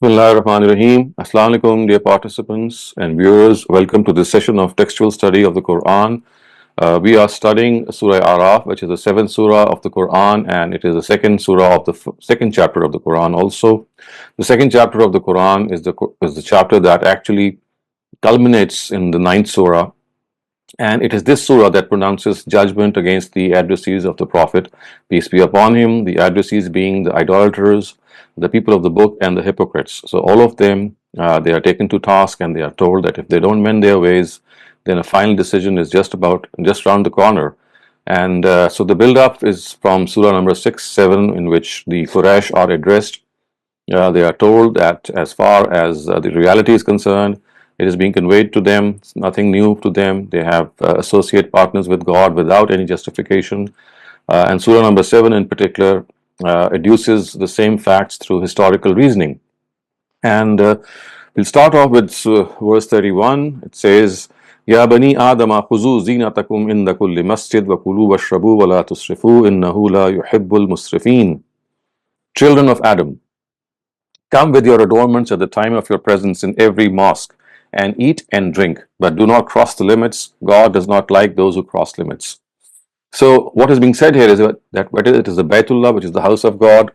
Bismillahirrahmanirrahim. Assalamu alaikum, dear participants and viewers. Welcome to this session of textual study of the Quran. We are studying Surah Araf, which is the seventh surah of the Quran, and it is the second surah of the second chapter of the Quran. Also, the second chapter of the Quran is the chapter that actually culminates in the ninth surah, and it is this surah that pronounces judgment against the adversaries of the Prophet, peace be upon him, the adversaries being the idolaters, the people of the book, and the hypocrites. So, all of them, they are taken to task and they are told that if they don't mend their ways, then a final decision is just around the corner. And so, the build up is from surah number 6, 7, in which the Quraysh are addressed. They are told that as far as the reality is concerned, it is being conveyed to them. It's nothing new to them. They have associate partners with God without any justification. And Surah number 7 in particular adduces the same facts through historical reasoning. And we'll start off with verse 31. It says, Ya bani Adama khuzu zinatakum inda kulli masjid wa kulu washrabu wa la tusrifu innahu la yuhibbul musrifin. Children of Adam, come with your adornments at the time of your presence in every mosque, and eat and drink, but do not cross the limits. God does not like those who cross limits. So, what is being said here is that whether it is the Baytullah, which is the house of God,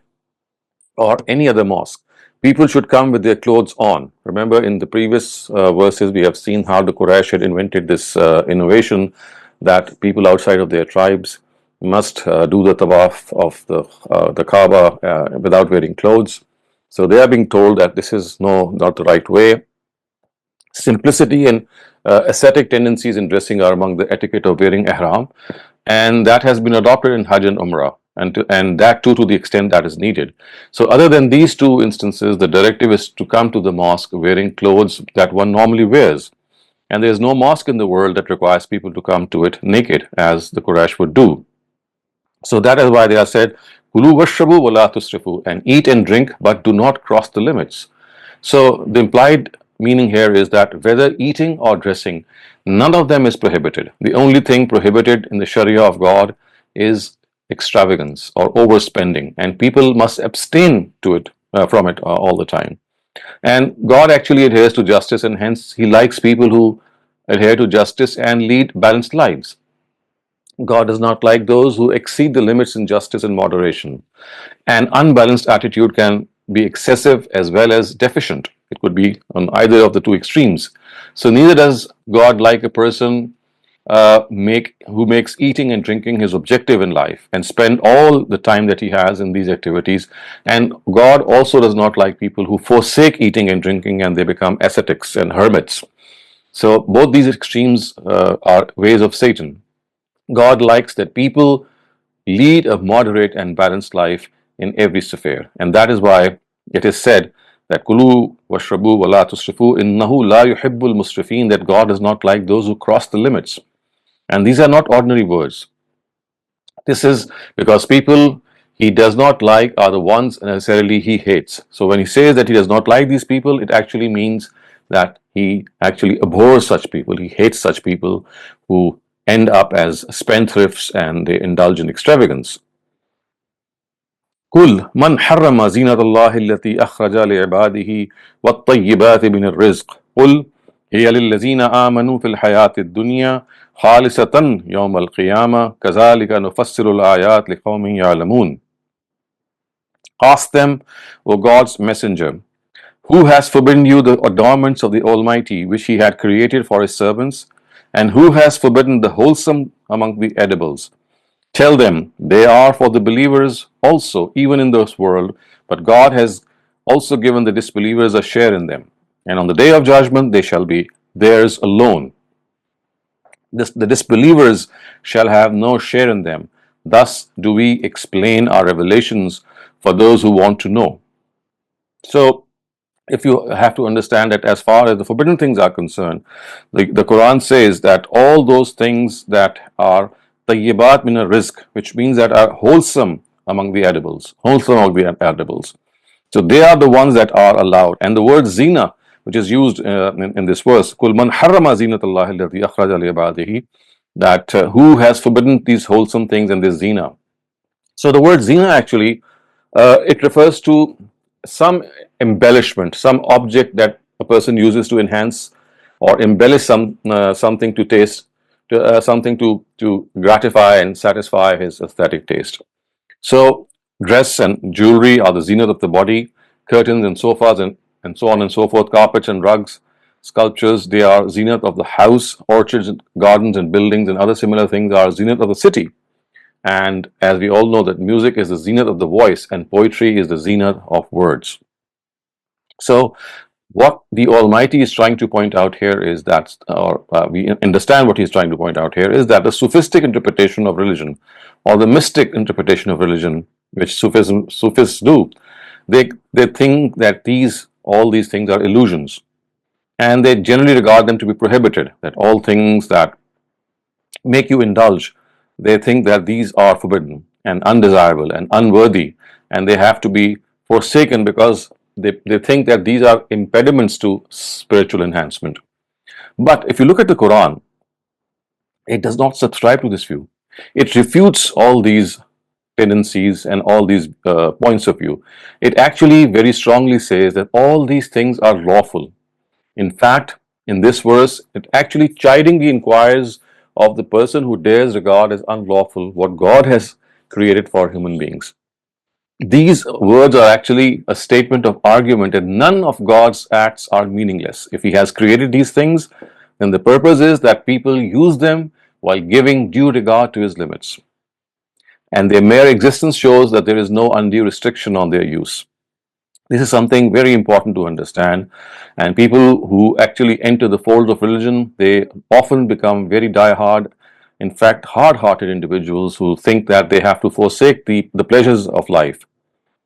or any other mosque, people should come with their clothes on. Remember, in the previous verses, we have seen how the Quraysh had invented this innovation that people outside of their tribes must do the tawaf of the Kaaba without wearing clothes. So they are being told that this is not the right way. Simplicity and ascetic tendencies in dressing are among the etiquette of wearing ihram, and that has been adopted in Hajj and Umrah, and that too to the extent that is needed. So other than these two instances, the directive is to come to the mosque wearing clothes that one normally wears, and there is no mosque in the world that requires people to come to it naked as the Quraysh would do. So that is why they are said, Kulu washrabu wa la tusrifu, and eat and drink, but do not cross the limits. So the implied meaning here is that whether eating or dressing, none of them is prohibited. The only thing prohibited in the Sharia of God is extravagance or overspending, and people must abstain from it all the time. And God actually adheres to justice, and hence He likes people who adhere to justice and lead balanced lives. God does not like those who exceed the limits in justice and moderation. An unbalanced attitude can be excessive as well as deficient. It could be on either of the two extremes. So neither does God like a person who makes eating and drinking his objective in life and spend all the time that he has in these activities. And God also does not like people who forsake eating and drinking and they become ascetics and hermits. So both these extremes are ways of Satan. God likes that people lead a moderate and balanced life in every sphere, and that is why it is said that Kulu washrabu wa la tusrifu innahu la yuhibbul musrifin, that God does not like those who cross the limits. And these are not ordinary words. This is because people He does not like are the ones necessarily He hates. So when He says that He does not like these people, it actually means that He actually abhors such people. He hates such people who end up as spendthrifts and they indulge in extravagance. قل من حرم زينة الله التي أخرج لعباده والطيبات من الرزق قل هي للذين آمنوا في الحياة الدنيا خالصة يوم القيامة كذلك نفسر الآيات لقوم يعلمون. Ask them, O God's messenger, who has forbidden you the adornments of the Almighty which He had created for His servants, and who has forbidden the wholesome among the edibles? Tell them, they are for the believers also, even in this world, but God has also given the disbelievers a share in them, and on the day of judgment they shall be theirs alone. The disbelievers shall have no share in them. Thus do we explain our revelations for those who want to know. So, if you have to understand that as far as the forbidden things are concerned, the Quran says that all those things that are tayyibat min rizq, which means that are wholesome among the edibles, So they are the ones that are allowed. And the word zina, which is used in this verse, Kul man harrama zinatallahi allati akhraja li ibadihi, that who has forbidden these wholesome things and this zina. So the word zina actually, it refers to some embellishment, some object that a person uses to enhance or embellish something to taste, something to gratify and satisfy his aesthetic taste. So dress and jewelry are the zenith of the body. Curtains and sofas and so on and so forth, carpets and rugs, sculptures, they are zenith of the house. Orchards and gardens and buildings and other similar things are zenith of the city. And as we all know that music is the zenith of the voice and poetry is the zenith of words. So what the Almighty is trying to point out here is that, or we understand what He's trying to point out here, is that the sophistic interpretation of religion or the mystic interpretation of religion, which Sufis do, they think that all these things are illusions, and they generally regard them to be prohibited. That all things that make you indulge, they think that these are forbidden and undesirable and unworthy, and they have to be forsaken because they think that these are impediments to spiritual enhancement. But if you look at the Quran, it does not subscribe to this view. It refutes all these tendencies and all these points of view. It actually very strongly says that all these things are lawful. In fact, in this verse, it actually chidingly inquires of the person who dares regard as unlawful what God has created for human beings. These words are actually a statement of argument that none of God's acts are meaningless. If He has created these things, then the purpose is that people use them while giving due regard to His limits. And their mere existence shows that there is no undue restriction on their use. This is something very important to understand, and people who actually enter the fold of religion, they often become very die-hard, in fact hard-hearted individuals who think that they have to forsake the pleasures of life.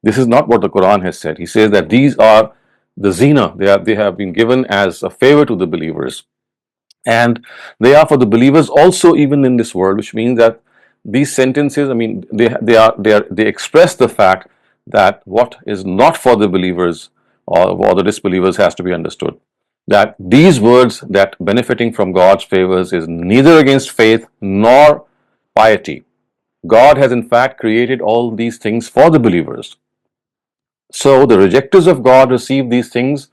This is not what the Quran has said. He says that these are the zina, they have been given as a favor to the believers, and they are for the believers also even in this world, which means that these sentences, I mean, they express the fact that what is not for the believers or the disbelievers has to be understood. That these words, that benefiting from God's favors is neither against faith nor piety. God has in fact created all these things for the believers. So the rejectors of God receive these things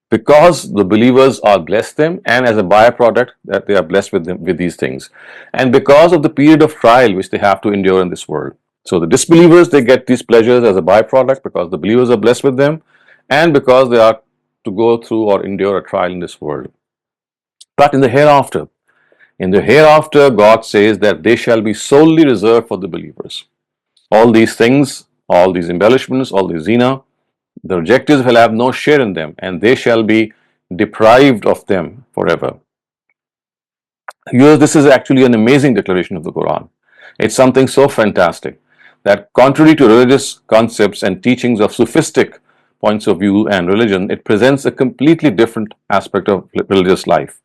because the believers are blessed them, and as a byproduct that they are blessed with them, with these things, and because of the period of trial which they have to endure in this world. So the disbelievers, they get these pleasures as a byproduct because the believers are blessed with them, and because they are to go through or endure a trial in this world. But in the hereafter, God says that they shall be solely reserved for the believers. All these things, all these embellishments, all these zina, the rejectors will have no share in them, and they shall be deprived of them forever. This is actually an amazing declaration of the Quran. It's something so fantastic that, contrary to religious concepts and teachings of sophistic points of view and religion, it presents a completely different aspect of religious life.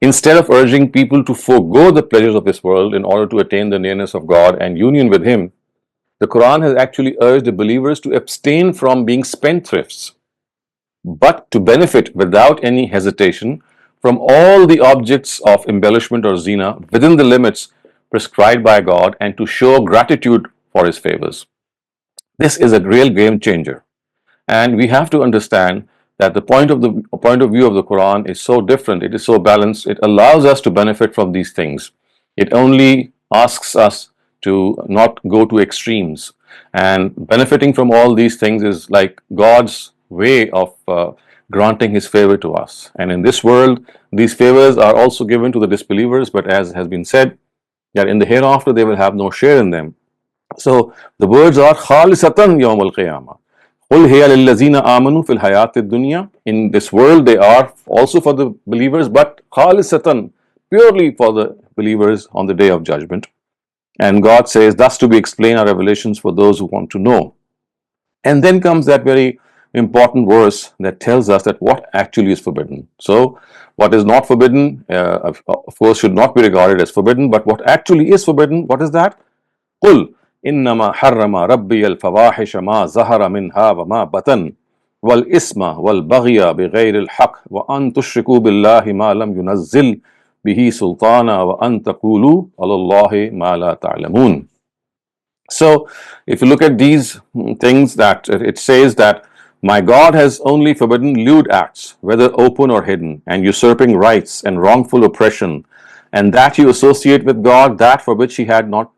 Instead of urging people to forego the pleasures of this world in order to attain the nearness of God and union with Him, the Quran has actually urged the believers to abstain from being spendthrifts, but to benefit without any hesitation from all the objects of embellishment or zina within the limits prescribed by God, and to show gratitude for His favors. This is a real game changer, and we have to understand that the point of view of the Quran is so different. It is so balanced. It allows us to benefit from these things. It only asks us to not go to extremes, and benefiting from all these things is like God's way of granting His favor to us. And in this world, these favors are also given to the disbelievers, but as has been said, that in the hereafter they will have no share in them. So the words are khalisatan yawm al-qiyamah. قُلْ هِيَ لِلَّذِينَ آمَنُوا فِي الْحَيَاةِ الدُّنْيَا. In this world they are also for the believers, but khalisatan, purely for the believers on the day of judgment. And God says, thus to be explained are revelations for those who want to know. And then comes that very important verse that tells us that what actually is forbidden. So what is not forbidden, of course, should not be regarded as forbidden, but what actually is forbidden, what is that? قُلْ إِنَّمَا حَرَّمَ رَبِّيَ الْفَوَاحِشَ مَا ظَهَرَ مِنْهَا وَمَا بَطَنَ وَالْإِثْمَ وَالْبَغْيَ بِغَيْرِ الْحَقِّ وَأَنْ تُشْرِكُوا بِاللَّهِ مَا لَمْ يُنَزِّلْ بِهِ سُلْطَانًا وَأَنْ تَقُولُوا عَلَى اللَّهِ مَا لَا تَعْلَمُونَ. So if you look at these things, that it says that my God has only forbidden lewd acts, whether open or hidden, and usurping rights and wrongful oppression, and that you associate with God that for which he had not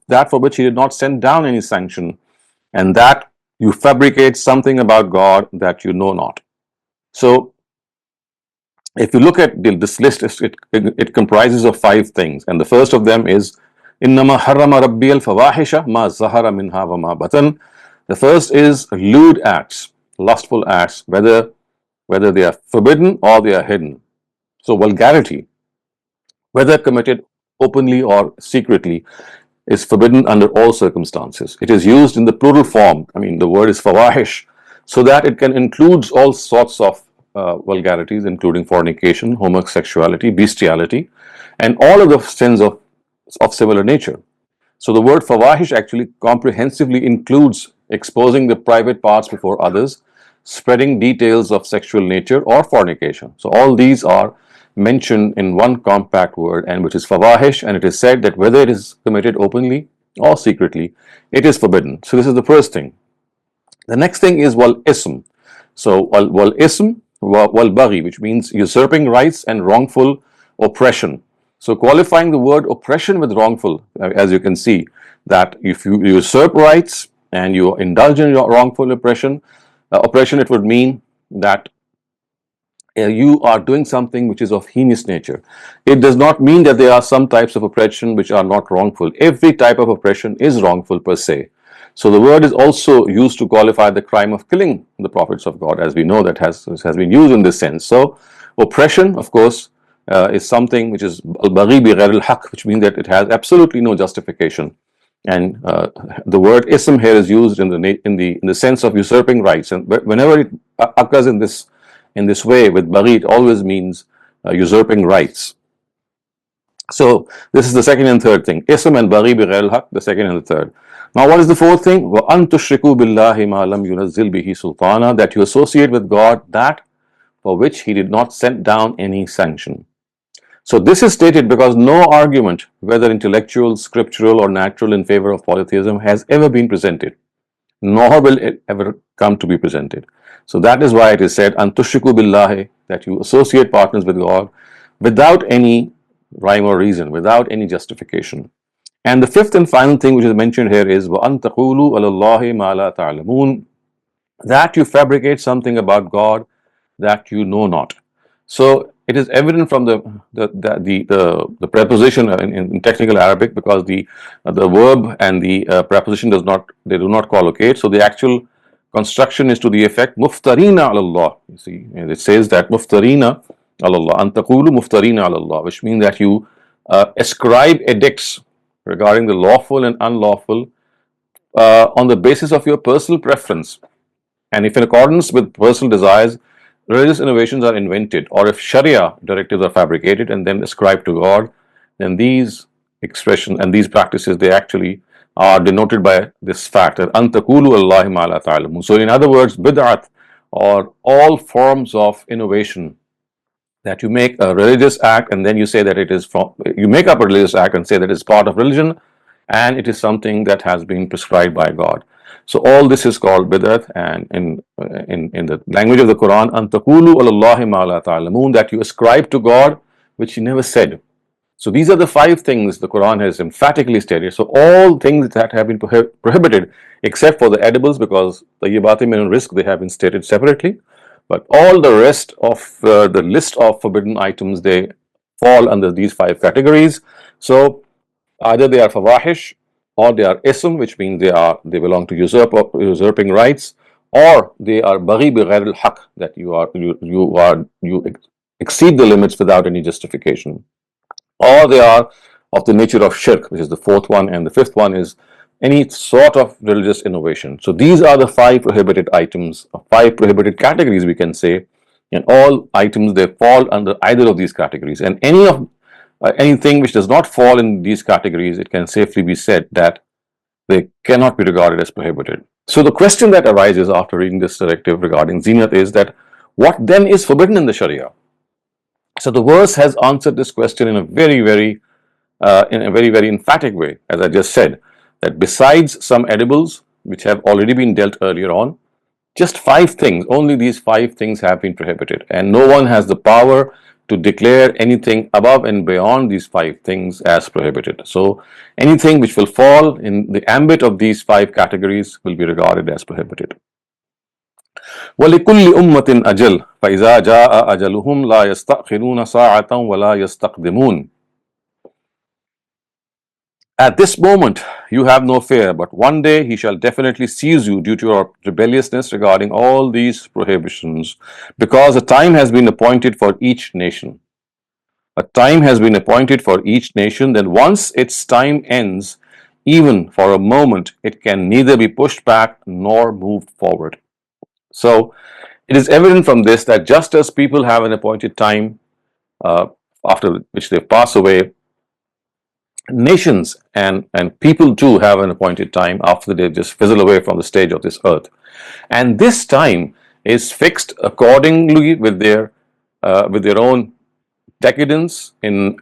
that for which he did not send down any sanction, and that you fabricate something about God that you know not. So if you look at this list, it comprises of 5 things, and the first of them is innama harrama rabbi al fawahisha ma zahara minha wa ma batan. The first is lewd acts, lustful acts, whether they are forbidden or they are hidden. So vulgarity, whether committed openly or secretly, is forbidden under all circumstances. It is used in the plural form. I mean, the word is fawahish, so that it can include all sorts of vulgarities, including fornication, homosexuality, bestiality, and all of the sins of similar nature. So the word fawahish actually comprehensively includes exposing the private parts before others, spreading details of sexual nature, or fornication. So all these are mentioned in one compact word, and which is fawahish, and it is said that whether it is committed openly or secretly, it is forbidden. So this is the first thing. The next thing is wal ism. So wal ism wal baghi, which means usurping rights and wrongful oppression. So qualifying the word oppression with wrongful, as you can see, that if you usurp rights and you indulge in wrongful oppression, it would mean that you are doing something which is of heinous nature. It does not mean that there are some types of oppression which are not wrongful. Every type of oppression is wrongful per se. So the word is also used to qualify the crime of killing the prophets of God, as we know that has been used in this sense. So oppression, of course, is something which is al-baghi bi ghair al-haq, which means that it has absolutely no justification. And the word ism here is used in the sense of usurping rights, and whenever it occurs in this way with baghi, it always means usurping rights. So this is the second and third thing. Ism and baghi bi ghair al-haq, the second and the third. Now what is the fourth thing? وَأَن تُشْرِكُوا بِاللَّهِ مَا لَمْ يُنَزِّلْ بِهِ سُلْطَانًا, that you associate with God that for which he did not send down any sanction. So this is stated because no argument, whether intellectual, scriptural, or natural, in favor of polytheism has ever been presented, nor will it ever come to be presented. So that is why it is said, "An tushriku billahi," that you associate partners with God without any rhyme or reason, without any justification. And the fifth and final thing which is mentioned here is وَأَن تَقُولُوا عَلَى اللَّهِ مَا لَا تَعْلَمُونَ, that you fabricate something about God that you know not. So it is evident from the preposition in technical Arabic, because the verb and the preposition do not collocate. So the actual construction is to the effect muftarina ala Allah. You see, and it says that muftarina ala Allah, an taqulu muftarina ala Allah, which means that you ascribe edicts regarding the lawful and unlawful on the basis of your personal preference. And if in accordance with personal desires, religious innovations are invented, or if Sharia directives are fabricated and then ascribed to God, then these expressions and these practices, they actually are denoted by this fact that an taqulu Allahi ma la ta'lamun. So in other words, bid'at, or all forms of innovation, that you make a religious act and then you say that it is from, you make up a religious act and say that it's part of religion, and it is something that has been prescribed by God. So all this is called bid'at, and in the language of the Quran, an taqulu alallahi ma la ta'lamun, that you ascribe to God which He never said. So these are the 5 things the Quran has emphatically stated. So all things that have been prohibited, except for the edibles, because the tayyibatin min rizq, they have been stated separately. But all the rest of the list of forbidden items, they fall under these 5 categories. So either they are fawahish, or they are ism, which means they belong to usurping rights, or they are baghi bi ghair al-haq, that you exceed the limits without any justification, or they are of the nature of shirk, which is the 4th one, and the 5th one is any sort of religious innovation. So these are the 5 prohibited items, 5 prohibited categories, we can say, and all items, they fall under either of these categories. And anything which does not fall in these categories, it can safely be said that they cannot be regarded as prohibited. So the question that arises after reading this directive regarding zinat is that what then is forbidden in the Sharia? So the verse has answered this question in a very, very emphatic way, as I just said, that besides some edibles which have already been dealt earlier on, just 5 things, only these 5 things have been prohibited, and no one has the power to declare anything above and beyond these 5 things as prohibited. So anything which will fall in the ambit of these 5 categories will be regarded as prohibited. وَلِكُلِّ أُمَّةٍ أَجَلٌ فَإِذَا جَاءَ أَجَلُهُمْ لَا يَسْتَأْخِرُونَ سَاعَةً وَلَا يَسْتَقْدِمُونَ. At this moment you have no fear, but one day he shall definitely seize you due to your rebelliousness regarding all these prohibitions, because a time has been appointed for each nation. A time has been appointed for each nation, then once its time ends, even for a moment, it can neither be pushed back nor moved forward. So it is evident from this that just as people have an appointed time after which they pass away, nations and people too have an appointed time after they just fizzle away from the stage of this earth. And this time is fixed accordingly with their own decadence in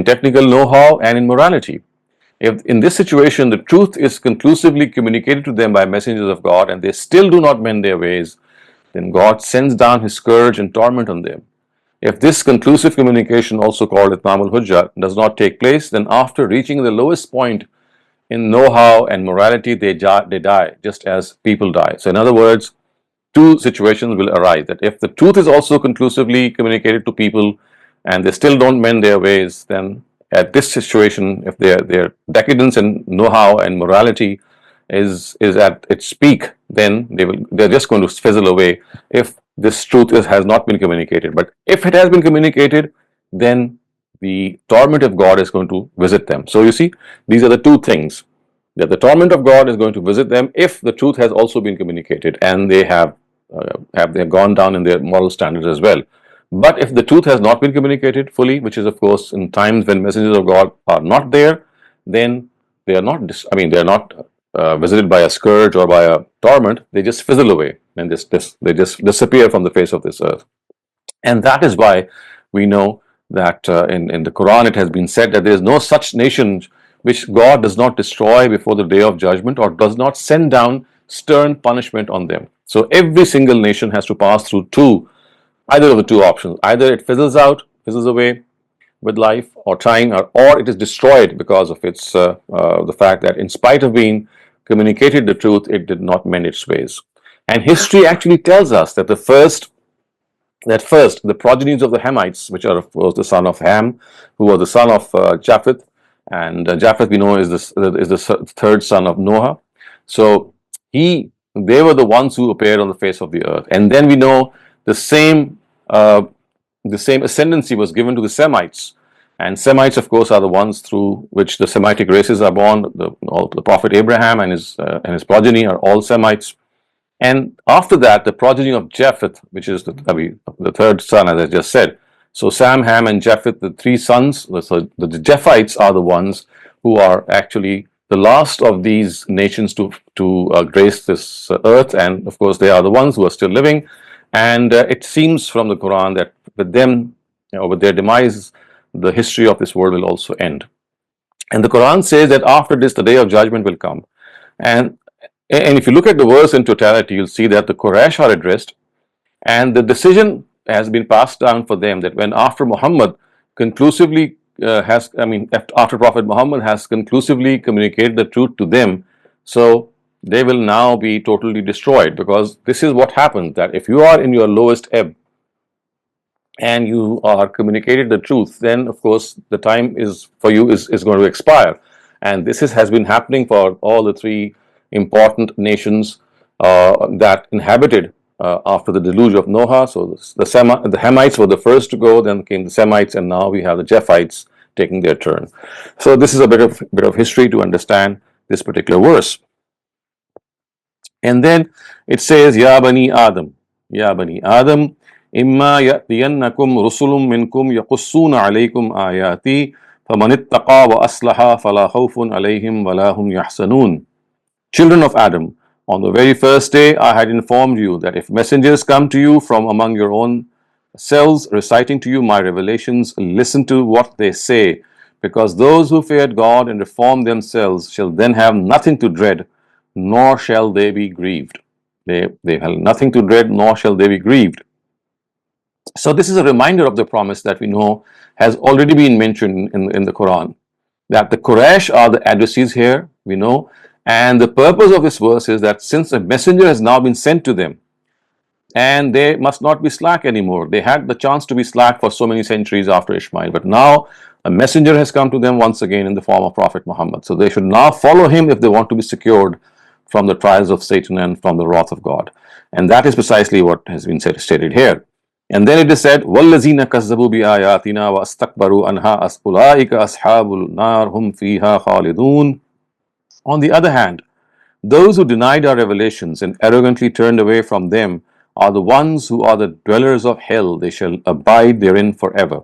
technical know-how and in morality. If in this situation the truth is conclusively communicated to them by messengers of God and they still do not mend their ways, then God sends down His scourge and torment on them. If this conclusive communication, also called Itmam al-Hujjah, does not take place, then after reaching the lowest point in know-how and morality, they die just as people die. So in other words, 2 situations will arise, that if the truth is also conclusively communicated to people and they still don't mend their ways, then at this situation, if their decadence and know-how and morality is at its peak, then they're just going to fizzle away if this truth has not been communicated. But if it has been communicated, then the torment of God is going to visit them. So you see, these are the 2 things, that the torment of God is going to visit them if the truth has also been communicated and they have gone down in their moral standards as well. But if the truth has not been communicated fully, which is of course in times when messengers of God are not there, then they are not visited by a scourge or by a torment. They just fizzle away and they just disappear from the face of this earth. And that is why we know that in the Quran it has been said that there is no such nation which God does not destroy before the day of judgment or does not send down stern punishment on them. So every single nation has to pass through either of the 2 options. Either it fizzles away with life, or it is destroyed because of its the fact that in spite of being communicated the truth, it did not mend its ways. And history actually tells us that first the progenies of the Hamites, which are of course the son of Ham, who was the son of Japheth, and Japheth we know is the third son of Noah. So they were the ones who appeared on the face of the earth. And then we know the same ascendancy was given to the Semites. And Semites, of course, are the ones through which the Semitic races are born. The Prophet Abraham and his progeny are all Semites. And after that, the progeny of Japheth, which is the third son, as I just said. So Sam, Ham, and Japheth, the 3 sons. So the Japhites are the ones who are actually the last of these nations to grace this earth. And of course, they are the ones who are still living. And it seems from the Quran that with them, with their demise, the history of this world will also end. And the Quran says that after this, the day of judgment will come. And if you look at the verse in totality, you'll see that the Quraysh are addressed, and the decision has been passed down for them that when after Muhammad conclusively after Prophet Muhammad has conclusively communicated the truth to them, so they will now be totally destroyed, because this is what happens, that if you are in your lowest ebb and you are communicated the truth, then of course the time is for you is going to expire. And this has been happening for all the 3 important nations that inhabited after the deluge of Noah. So the Hamites were the first to go, then came the Semites, and now we have the Japhites taking their turn. So this is a bit of history to understand this particular verse. And then it says, Ya Bani Adam, imma ya'tiyannakum rusulun minkum yaqussuna alaykum ayati faman ittaqa wa aslaha fala khawfun alayhim wa la hum yahzanun. Children of Adam, on the very first day I had informed you that if messengers come to you from among your own selves, reciting to you my revelations, listen to what they say, because those who feared God and reformed themselves shall then have nothing to dread, nor shall they be grieved. They have nothing to dread, nor shall they be grieved. So this is a reminder of the promise that we know has already been mentioned in the Quran, that the Quraysh are the addressees here, we know, and the purpose of this verse is that since a messenger has now been sent to them, and they must not be slack anymore. They had the chance to be slack for so many centuries after Ishmael, but now a messenger has come to them once again in the form of Prophet Muhammad. So they should now follow him if they want to be secured from the trials of Satan and from the wrath of God. And that is precisely what has been stated here. And then it is said, وَالَّذِينَ كَذَّبُوا بِآيَاتِنَا وَاسْتَكْبَرُوا عَنْهَا أُولَٰئِكَ أَصْحَابُ النَّارِ هُمْ فِيهَا خَالِدُونَ. On the other hand, those who denied our revelations and arrogantly turned away from them are the ones who are the dwellers of hell. They shall abide therein forever.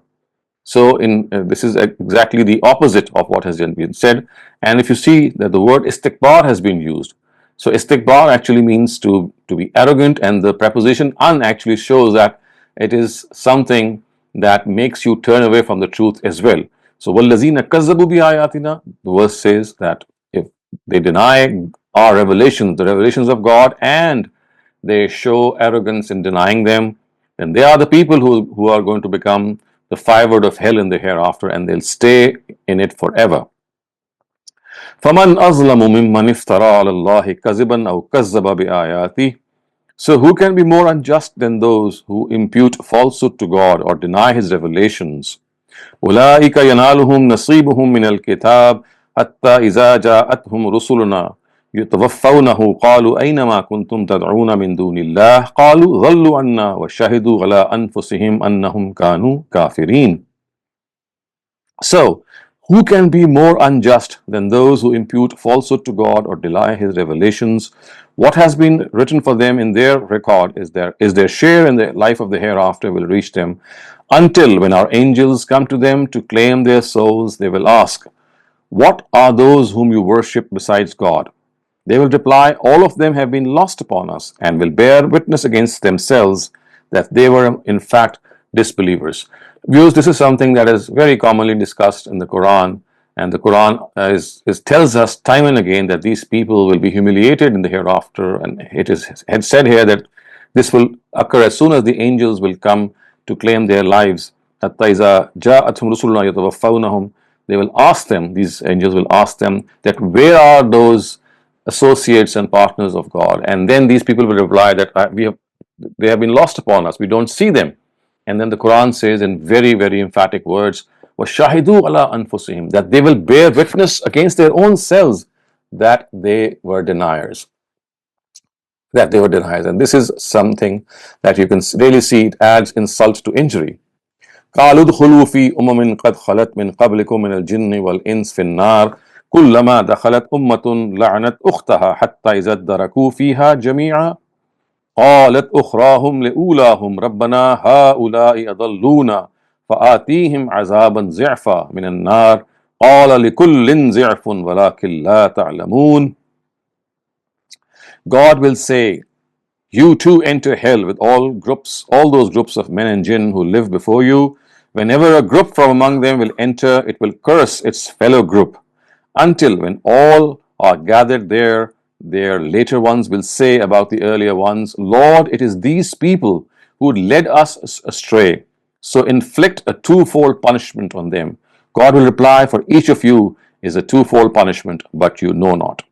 So this is exactly the opposite of what has been said. And if you see that the word istikbar has been used, so istikbar actually means to be arrogant, and the preposition an actually shows that it is something that makes you turn away from the truth as well. So وَالَّذِينَ كَذَّبُوا بِآيَاتِنَا, the verse says that if they deny our revelations, the revelations of God, and they show arrogance in denying them, then they are the people who are going to become the fireword of hell in the hereafter, and they'll stay in it forever. فَمَنْ أَظْلَمُ مِمَّنِ افْتَرَى عَلَى اللَّهِ كَذِبًا أَوْ كَذَّبَ بِآيَاتِهِ. So who can be more unjust than those who impute falsehood to God or deny His revelations? أُولَٰئِكَ يَنَالُهُمْ نَصِيبُهُم مِّنَ الْكِتَابِ حَتَّى إِذَا جَاءَتْهُمْ رُسُلُنَا يتوفونه قالوا أينما كنتم تدعون من دون الله قالوا ضلوا عنا وشهدوا على أنفسهم أنهم كانوا كافرين. So, who can be more unjust than those who impute falsehood to God or deny His revelations? What has been written for them in their record is their share in the life of the hereafter will reach them, until when our angels come to them to claim their souls, they will ask, what are those whom you worship besides God? They will reply, all of them have been lost upon us, and will bear witness against themselves that they were in fact disbelievers. Viewers, this is something that is very commonly discussed in the Quran, and the Quran tells us time and again that these people will be humiliated in the hereafter, and it is said here that this will occur as soon as the angels will come to claim their lives. حَتَّى إِذَا جَاءَتْهُمْ رُسُلُنَا يَتَوَفَّوْنَهُم. They will ask them, these angels will ask them, that where are those associates and partners of God? And then these people will reply that they have been lost upon us, we don't see them. And then the Quran says in very, very emphatic words, وَشَهِدُوا عَلَىٰ أَنفُسِهِمْ, that they will bear witness against their own selves that they were deniers. And this is something that you can really see, it adds insult to injury. قَالُوا ادْخُلُوا فِي أُمَمٍ قَدْ خَلَتْ مِنْ قَبْلِكُم مِنَ الْجِنِّ وَالْإِنسِ فِي النَّارِ كُلَّمَا دَخَلَتْ أُمَّةٌ لَعَنَتْ أُخْتَهَا حَتَّى إِذَا ادَّرَكُوا فِيهَا جَمِيعًا قالت أخراهم لأولاهم ربنا هؤلاء أضلونا فآتيهم عذابا ضعفا من النار قال لكل ضعف ولكن لا تعلمون. God will say, you too enter hell with all those groups of men and jinn who live before you. Whenever a group from among them will enter, it will curse its fellow group, until when all are gathered there, their later ones will say about the earlier ones, Lord, it is these people who led us astray, so inflict a twofold punishment on them. God will reply, for each of you is a twofold punishment, but you know not.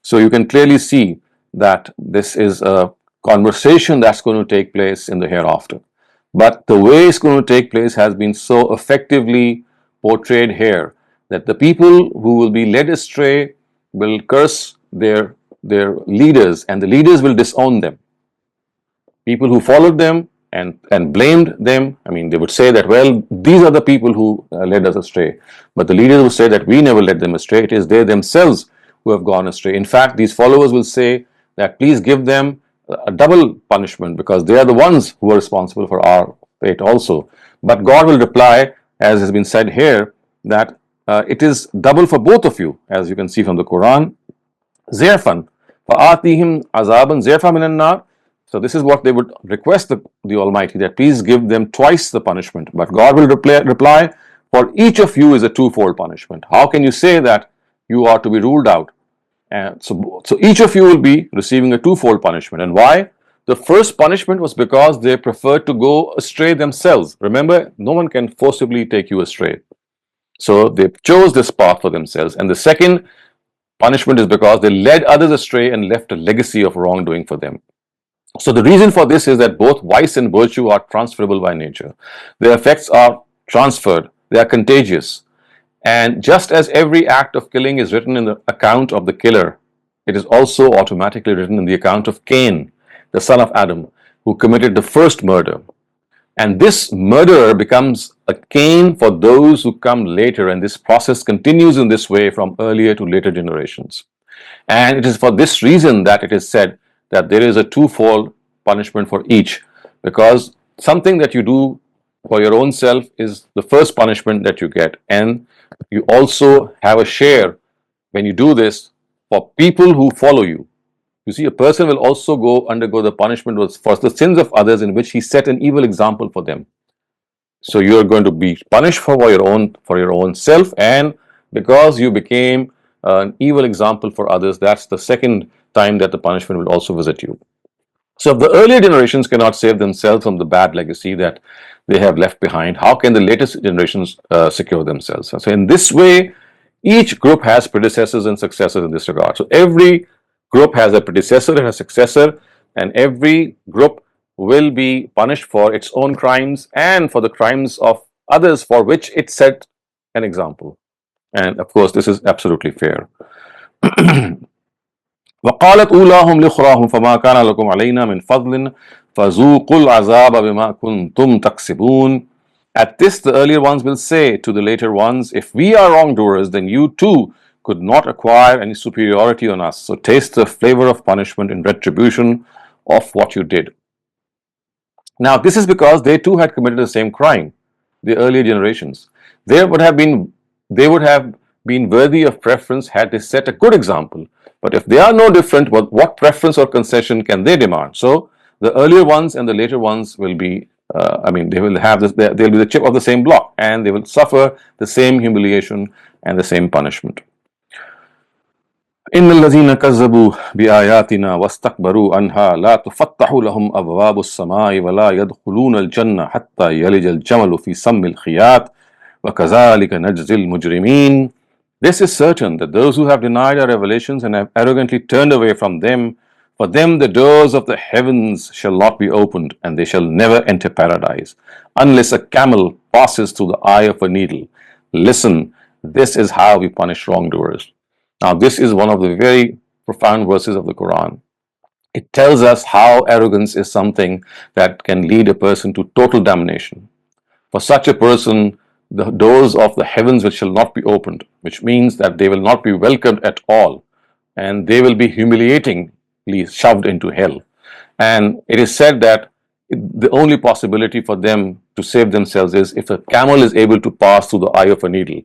So you can clearly see that this is a conversation that's going to take place in the hereafter. But the way it's going to take place has been so effectively portrayed here, that the people who will be led astray will curse their leaders, and the leaders will disown them. People who followed them and blamed them, I mean, they would say that, well, these are the people who led us astray. But the leaders will say that we never led them astray. It is they themselves who have gone astray. In fact, these followers will say that please give them a double punishment, because they are the ones who are responsible for our fate also. But God will reply, as has been said here, that it is double for both of you, as you can see from the Quran. Zirfan, فَآتِهِمْ عَذَابًا زِرْفًا مِنَ النَّارِ. So this is what they would request the Almighty, that please give them twice the punishment. But God will reply, for each of you is a twofold punishment. How can you say that you are to be ruled out? And so each of you will be receiving a twofold punishment. And why? The first punishment was because they preferred to go astray themselves. Remember, no one can forcibly take you astray. So they chose this path for themselves. And the second punishment is because they led others astray and left a legacy of wrongdoing for them. So the reason for this is that both vice and virtue are transferable by nature. Their effects are transferred. They are contagious. And just as every act of killing is written in the account of the killer, it is also automatically written in the account of Cain, the son of Adam, who committed the first murder. And this murderer becomes a Cain for those who come later, and this process continues in this way from earlier to later generations. And it is for this reason that it is said that there is a twofold punishment for each, because something that you do for your own self is the first punishment that you get, and you also have a share when you do this for people who follow you. You see, a person will also undergo the punishment for the sins of others in which he set an evil example for them. So you are going to be punished for your own self, and because you became an evil example for others, that's the second time that the punishment will also visit you. So if the earlier generations cannot save themselves from the bad legacy that they have left behind, how can the latest generations secure themselves? So in this way, each group has predecessors and successors in this regard. So every group has a predecessor and a successor, and every group will be punished for its own crimes and for the crimes of others for which it set an example. And of course, this is absolutely fair. وقالت أولاهم لأخراهم فما كان لكم علينا من فضل فذوقوا العذاب بما كنتم تكسبون. At this, the earlier ones will say to the later ones, if we are wrongdoers, then you too could not acquire any superiority on us. So taste the flavor of punishment in retribution of what you did. Now, this is because they too had committed the same crime, the earlier generations. They would have been worthy of preference had they set a good example. But if they are no different, what preference or concession can they demand? So the earlier ones and the later ones will be, they will have this, they'll be the chip of the same block, and they will suffer the same humiliation and the same punishment. إن الذين كذبوا بآياتنا واستكبروا عنها لا تفتح لهم أبواب السماء ولا يدخلون الجنة حتى يلج الجمل في سم الخياط وكذلك نجزي المجرمين. This is certain that those who have denied our revelations and have arrogantly turned away from them, for them the doors of the heavens shall not be opened, and they shall never enter paradise, unless a camel passes through the eye of a needle. Listen, this is how we punish wrongdoers. Now, this is one of the very profound verses of the Quran. It tells us how arrogance is something that can lead a person to total damnation. For such a person, the doors of the heavens shall not be opened, which means that they will not be welcomed at all, and they will be humiliatingly shoved into hell. And it is said that the only possibility for them to save themselves is if a camel is able to pass through the eye of a needle.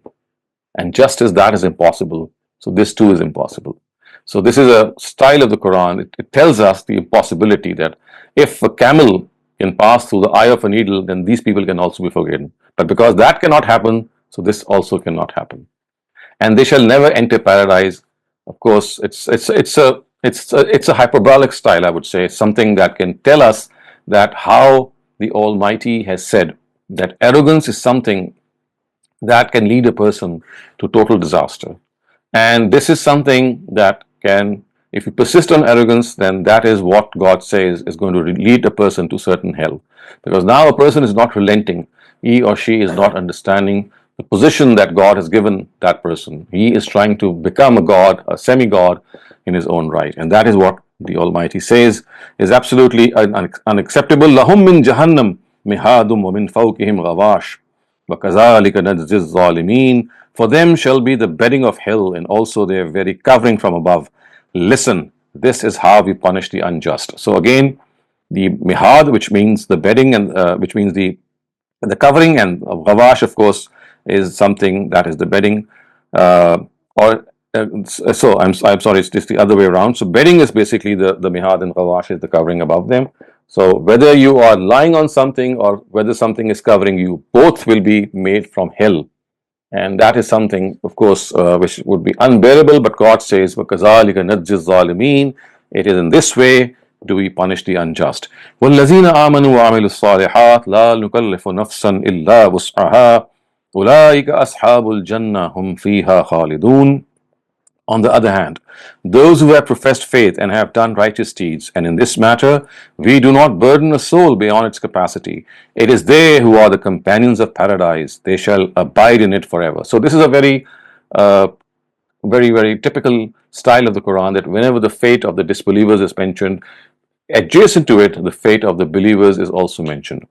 And just as that is impossible, so this too is impossible. So this is a style of the Quran. It tells us the impossibility that if a camel can pass through the eye of a needle, then these people can also be forgiven. But because that cannot happen, so this also cannot happen. And they shall never enter paradise. Of course, it's a hyperbolic style, I would say. It's something that can tell us that how the Almighty has said that arrogance is something that can lead a person to total disaster. And this is something that can, if you persist on arrogance, then that is what God says is going to lead a person to certain hell. Because now a person is not relenting. He or she is not understanding the position that God has given that person. He is trying to become a God, a semi-God in his own right. And that is what the Almighty says is absolutely unacceptable. لَهُمْ مِنْ جَهَنَّمْ مِهَادٌ وَمِنْ فَوْقِهِمْ غَوَاشٌ وَكَذَلِكَ نَجْزِي الظَّالِمِينَ. For them shall be the bedding of hell, and also their very covering from above. Listen, this is how we punish the unjust. So again, the mihad, which means the bedding, and which means the covering, and ghawash, of course, is something that is the bedding. So I'm sorry, it's just the other way around. So bedding is basically the mihad, and ghawash is the covering above them. So whether you are lying on something or whether something is covering you, both will be made from hell. And that is something, of course, which would be unbearable. But God says, وَكَذَلِكَ نَجْزِي الظَّالِمِينَ. It is in this way do we punish the unjust. وَالَّذِينَ آمَنُوا وَعَمِلُوا الصَّالِحَاتِ لَا نُكَلِّفُ نَفْسًا إِلَّا وُسْعَهَا أُولَٰئِكَ أَصْحَابُ الْجَنَّةِ هُمْ فِيهَا خَالِدُونَ. On the other hand, those who have professed faith and have done righteous deeds, and in this matter we do not burden a soul beyond its capacity, it is they who are the companions of paradise. They shall abide in it forever. So this is a uh, very typical style of the Quran, that whenever the fate of the disbelievers is mentioned, adjacent to it, the fate of the believers is also mentioned.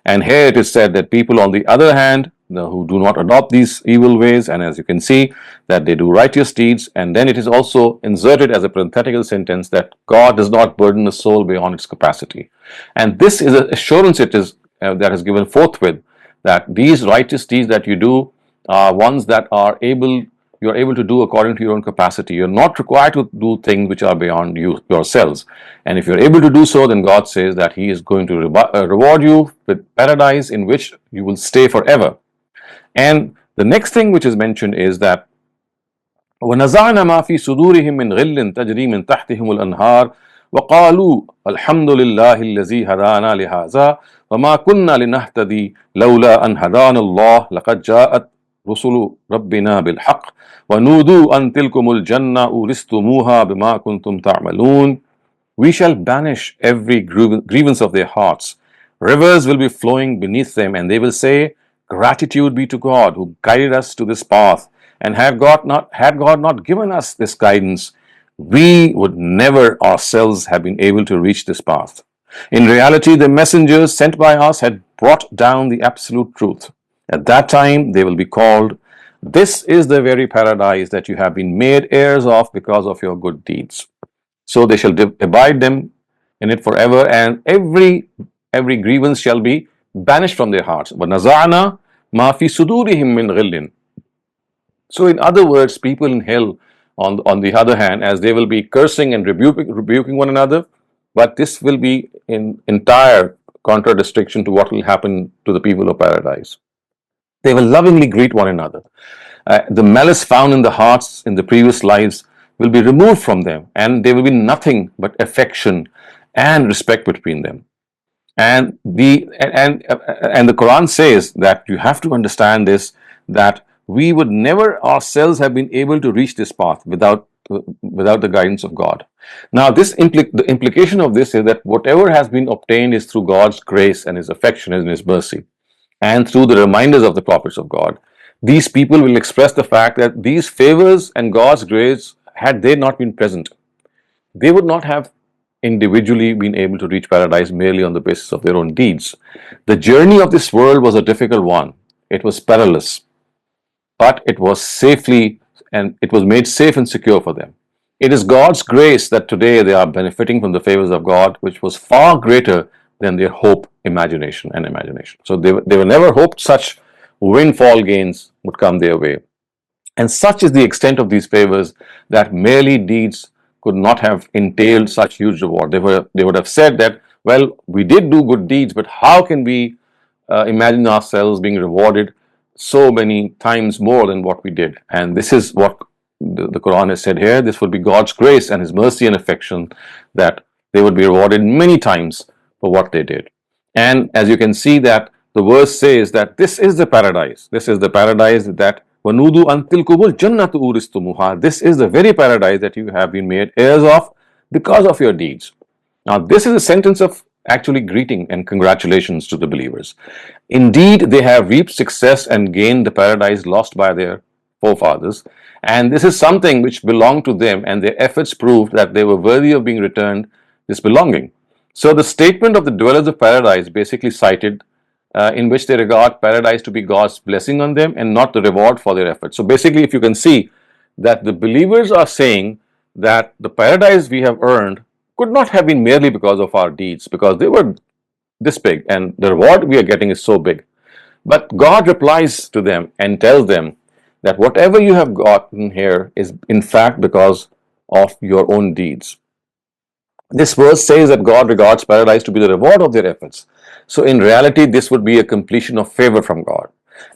And here it is said that people, on the other hand, who do not adopt these evil ways, and as you can see, that they do righteous deeds, and then it is also inserted as a parenthetical sentence that God does not burden a soul beyond its capacity. And this is an assurance it is that is given forthwith, that these righteous deeds that you do are ones that are able you are able to do according to your own capacity. You're not required to do things which are beyond yourselves. And if you're able to do so, then God says that He is going to reward you with paradise in which you will stay forever. And the next thing which is mentioned is that وَنَزَعْنَا مَا فِي صُدُورِهِم مِّن غِلٍّ تَجْرِي مِن تَحْتِهِمُ الْأَنْهَارُ وَقَالُوا الْحَمْدُ لِلَّهِ الَّذِي هَدَانَا لِهَٰذَا وَمَا كُنَّا لِنَهْتَدِيَ لَوْلَا أَنْ هَدَانَا اللَّهُ لَقَدْ جَاءَتْ رُسُلُ رَبِّنَا بِالْحَقِّ وَنُودُوا أَن تِلْكُمُ الْجَنَّةُ أُورِثْتُمُوهَا بِمَا كُنتُمْ تَعْمَلُونَ. We shall banish every grievance of their hearts. Rivers will be flowing beneath them, and they will say, "Gratitude be to God who guided us to this path. And had God not given us this guidance, we would never ourselves have been able to reach this path." In reality, the messengers sent by us had brought down the absolute truth. At that time, they will be called, "This is the very paradise that you have been made heirs of because of your good deeds." So they shall abide them in it forever, and every grievance shall be banished from their hearts. وَنَزَعْنَا مَا فِي صُدُورِهِم مِّن غِلٍّ. So in other words, people in hell, on the other hand, as they will be cursing and rebuking one another, but this will be in entire contradistinction to what will happen to the people of paradise. They will lovingly greet one another. The malice found in the hearts in the previous lives will be removed from them, and there will be nothing but affection and respect between them. And the Quran says that you have to understand this, that we would never ourselves have been able to reach this path without the guidance of God. Now, the implication of this is that whatever has been obtained is through God's grace and His affection and His mercy, and through the reminders of the prophets of God. These people will express the fact that these favors and God's grace, had they not been present, they would not have individually been able to reach paradise merely on the basis of their own deeds. The journey of this world was a difficult one. It was perilous, but it was made safe and secure for them. It is God's grace that today they are benefiting from the favors of God, which was far greater than their hope, imagination. So they were never hoped such windfall gains would come their way. And such is the extent of these favors that merely deeds could not have entailed such huge reward. They would have said that, well, we did do good deeds, but how can we imagine ourselves being rewarded so many times more than what we did? And this is what the Quran has said here. This would be God's grace and His mercy and affection, that they would be rewarded many times for what they did. And as you can see, that the verse says that this is the paradise. This is the paradise that وَنُودُوا أَن تِلْكُمُ الْجَنَّةُ أُورِثْتُمُوهَا. This is the very paradise that you have been made heirs of because of your deeds. Now, this is a sentence of actually greeting and congratulations to the believers. Indeed, they have reaped success and gained the paradise lost by their forefathers, and this is something which belonged to them, and their efforts proved that they were worthy of being returned this belonging. So the statement of the dwellers of paradise basically cited in which they regard paradise to be God's blessing on them and not the reward for their efforts. So basically, if you can see that the believers are saying that the paradise we have earned could not have been merely because of our deeds, because they were this big and the reward we are getting is so big. But God replies to them and tells them that whatever you have gotten here is in fact because of your own deeds. This verse says that God regards paradise to be the reward of their efforts. So in reality, this would be a completion of favor from God.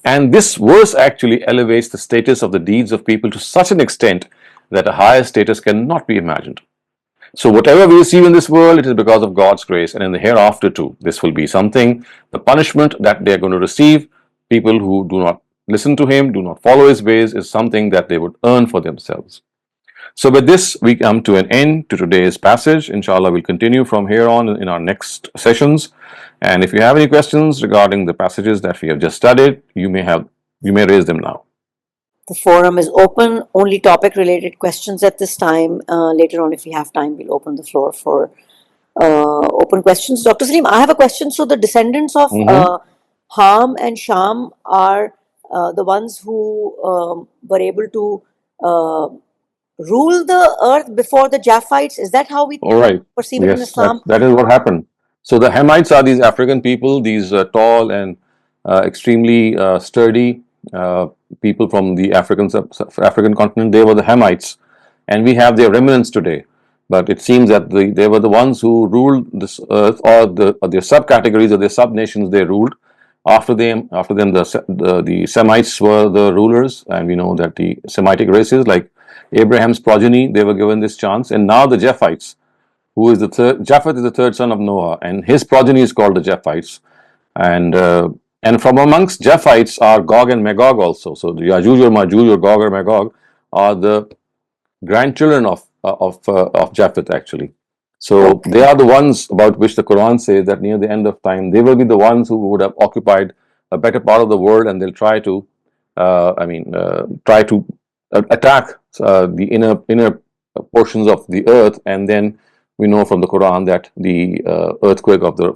And this verse actually elevates the status of the deeds of people to such an extent that a higher status cannot be imagined. So whatever we receive in this world, it is because of God's grace, and in the hereafter too, this will be something, the punishment that they are going to receive, people who do not listen to Him, do not follow His ways, is something that they would earn for themselves. So with this, we come to an end to today's passage. Inshallah, we'll continue from here on in our next sessions. And if you have any questions regarding the passages that we have just studied, you may raise them now. The forum is open, only topic related questions at this time. Later on, if we have time, we'll open the floor for open questions. Dr. Saleem, I have a question. So the descendants of Ham and Sham are the ones who were able to rule the earth before the Japhites. Is that how we perceive it in Yes, Islam? that is what happened. So the Hamites are these African people, these tall and extremely sturdy people from the African continent. They were the Hamites, and we have their remnants today. But it seems that they were the ones who ruled this earth, or their subcategories or their sub-nations they ruled. After them, the Semites were the rulers, and we know that the Semitic races, like Abraham's progeny, they were given this chance. And now the Japhites, who is the third, Japheth is the third son of Noah, and his progeny is called the Japhites. And from amongst Japhites are Gog and Magog also. So the Yajuj or Majuj or Gog or Magog are the grandchildren of Japheth actually. So they are the ones about which the Quran says that near the end of time they will be the ones who would have occupied a better part of the world, and they'll try to attack the inner portions of the earth. And then we know from the Quran that the earthquake of the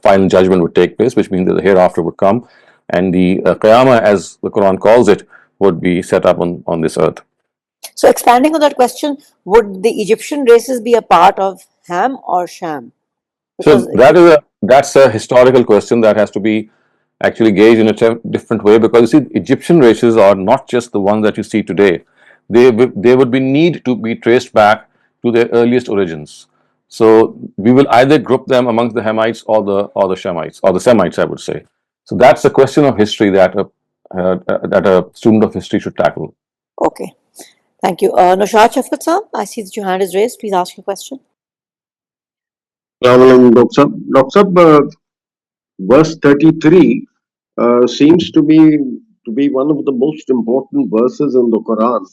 final judgment would take place, which means that the hereafter would come, and the Qiyamah, as the Quran calls it, would be set up on this earth. So expanding on that question, would the Egyptian races be a part of Ham or Sham? So that's a historical question that has to be actually gauged in a different way, because you see, Egyptian races are not just the ones that you see today. They would need to be traced back to their earliest origins. So we will either group them amongst the Hamites or the Shemites, or the Semites, I would say. So that's a question of history that a student of history should tackle. Okay, thank you. Naushad Shafqat sir, I see that your hand is raised. Please ask your question. Dr. Verse 33 seems to be one of the most important verses in the Quran.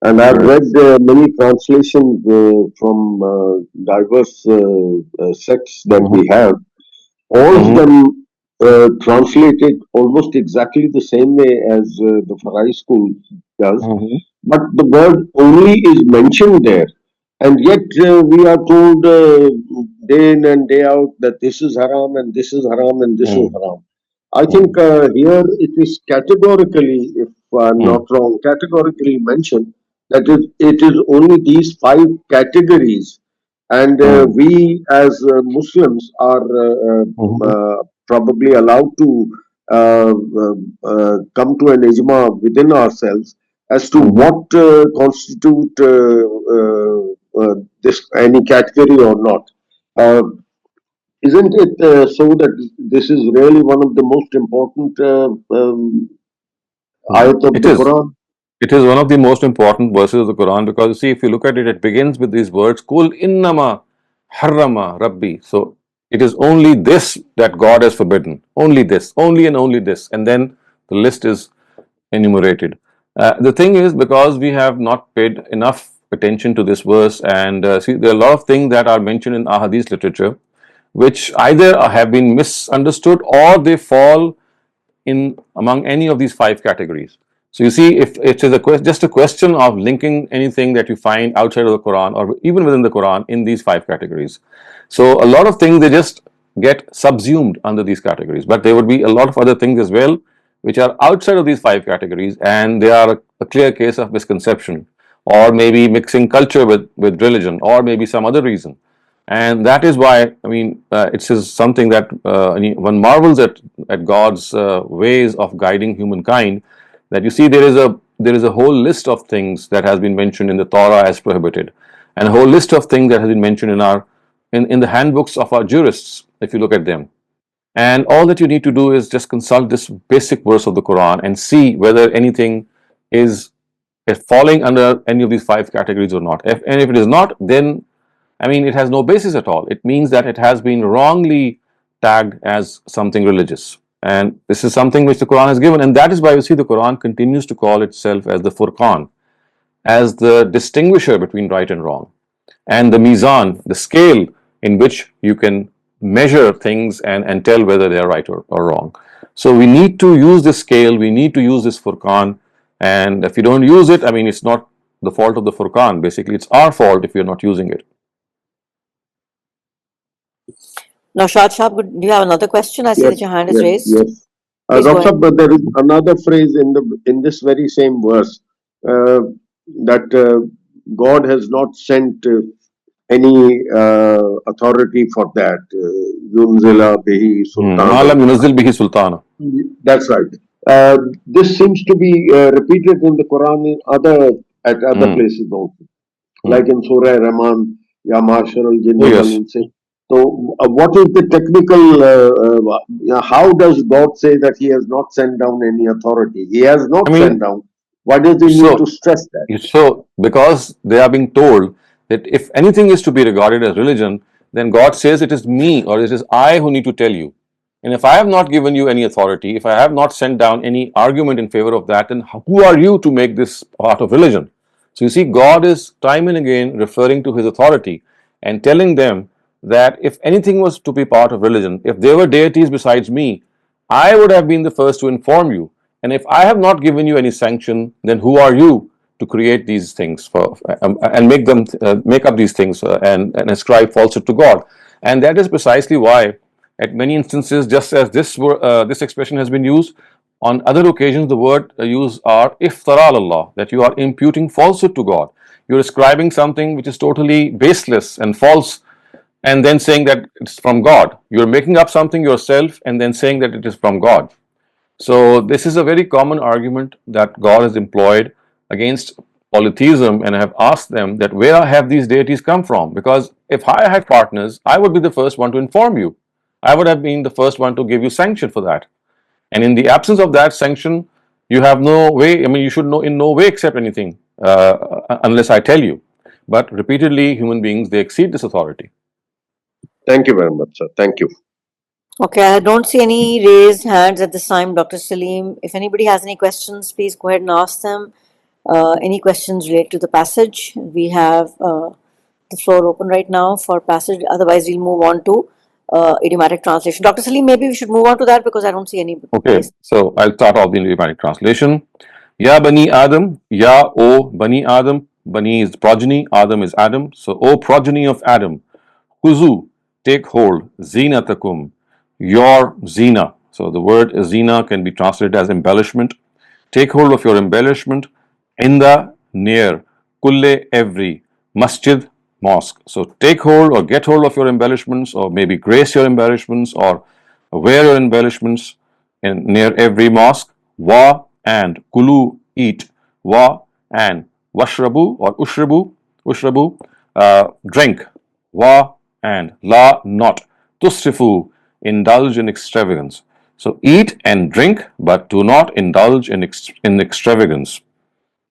And I've read many translations from diverse sects that we have. All of them translated almost exactly the same way as the Farai school does. But the word only is mentioned there. And yet we are told day in and day out that this is haram and this is haram and this is haram. I think here it is categorically, if I'm not wrong, categorically mentioned that it is only these 5 categories, and we as Muslims are probably allowed to come to an ijma within ourselves as to what constitute this any category or not. Isn't it so that this is really one of the most important ayat of the Quran? It is one of the most important verses of the Quran, because you see, if you look at it, it begins with these words, Kul innama harrama rabbi. So it is only this that God has forbidden. Only this, only and only this. And then the list is enumerated. The thing is, because we have not paid enough attention to this verse, and see, there are a lot of things that are mentioned in ahadith literature which either have been misunderstood or they fall in among any of these 5 categories. So you see, if it is just a question of linking anything that you find outside of the Quran or even within the Quran in these 5 categories. So a lot of things, they just get subsumed under these categories, but there would be a lot of other things as well which are outside of these 5 categories, and they are a clear case of misconception, or maybe mixing culture with religion, or maybe some other reason. And that is why, I mean, it is something that one marvels at God's ways of guiding humankind, that you see there is a whole list of things that has been mentioned in the Torah as prohibited, and a whole list of things that has been mentioned in the handbooks of our jurists, if you look at them. And all that you need to do is just consult this basic verse of the Quran and see whether anything is falling under any of these five categories or not. And if it is not, then I mean, it has no basis at all. It means that it has been wrongly tagged as something religious. And this is something which the Quran has given. And that is why you see the Quran continues to call itself as the Furqan, as the distinguisher between right and wrong, and the mizan, the scale in which you can measure things and tell whether they are right or wrong. So we need to use this scale, we need to use this Furqan, and if you don't use it, I mean, it's not the fault of the Furqan. Basically, it's our fault if you're not using it. Now, Shad Shah, do you have another question? I see that your hand is raised. Yes. Please go Dr. ahead. But there is another phrase in this very same verse that God has not sent any authority for that. Yunzila bihi Ma sultan. lam yunazzil bihi sultana. That's right. This seems to be repeated in the Quran at other places also, like in Surah Rahman, Ya Mashar al Jinni wal Insi. So, what is the technical? How does God say that He has not sent down any authority? He has not sent down. Why does He need to stress that? So, because they are being told that if anything is to be regarded as religion, then God says it is me or it is I who need to tell you. And if I have not given you any authority, if I have not sent down any argument in favor of that, then who are you to make this part of religion? So you see, God is time and again referring to His authority and telling them that if anything was to be part of religion, if there were deities besides me, I would have been the first to inform you. And if I have not given you any sanction, then who are you to create these things and make up these things and ascribe falsehood to God? And that is precisely why, at many instances, just as this expression has been used, on other occasions the word used are iftara Allah, that you are imputing falsehood to God. You're ascribing something which is totally baseless and false, and then saying that it's from God. You're making up something yourself and then saying that it is from God. So this is a very common argument that God has employed against polytheism, and I have asked them that where have these deities come from? Because if I had partners, I would be the first one to inform you. I would have been the first one to give you sanction for that. And in the absence of that sanction, you have no way, I mean, you should in no way accept anything unless I tell you. But repeatedly, human beings, they exceed this authority. Thank you very much, sir. Thank you. Okay, I don't see any raised hands at this time, Dr. Saleem. If anybody has any questions, please go ahead and ask them. Any questions related to the passage? We have the floor open right now for passage. Otherwise, we'll move on to idiomatic translation. Dr. Saleem, maybe we should move on to that because I don't see any. Okay, so I'll start off the idiomatic translation. Ya Bani Adam, Ya O Bani Adam. Bani is progeny, Adam is Adam. So, O progeny of Adam, Huzu, take hold, Zinatakum, your zina. So the word zina can be translated as embellishment. Take hold of your embellishment in the near, kulle, every, masjid, mosque. So take hold or get hold of your embellishments, or maybe grace your embellishments, or wear your embellishments in near every mosque. Wa and kulu, eat. Wa and washrabu or ushrabu, drink. Wa and la, not. Tusrifu, indulge in extravagance. So eat and drink, but do not indulge in extravagance.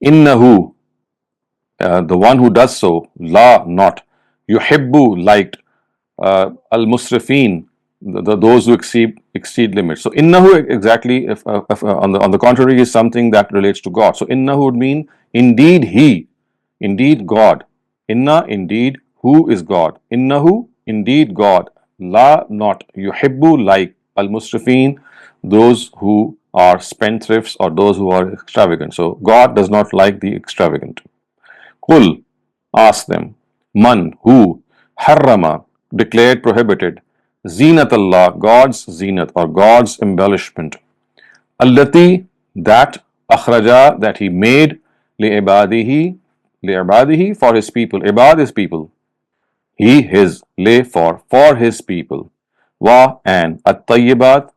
Innahu, the one who does so, la, not. Yuhibbu, liked. Al musrifin, those who exceed limits. So innahu exactly, if on the contrary, is something that relates to God. So innahu would mean indeed he, indeed God. Inna, indeed, who is God. Innahu, indeed God. La, not. Yuhibbu, like. Al musrifin, those who are spendthrifts or those who are extravagant. So God does not like the extravagant. Qul, ask them. Man, who? Harrama, declared prohibited. Zinat Allah, God's zinat or God's embellishment. Allati, that. Akhraja, that He made. Li'ibadihi, for His people. Ibad is people. He, His. For His people. Wa, and. At-tayyibat,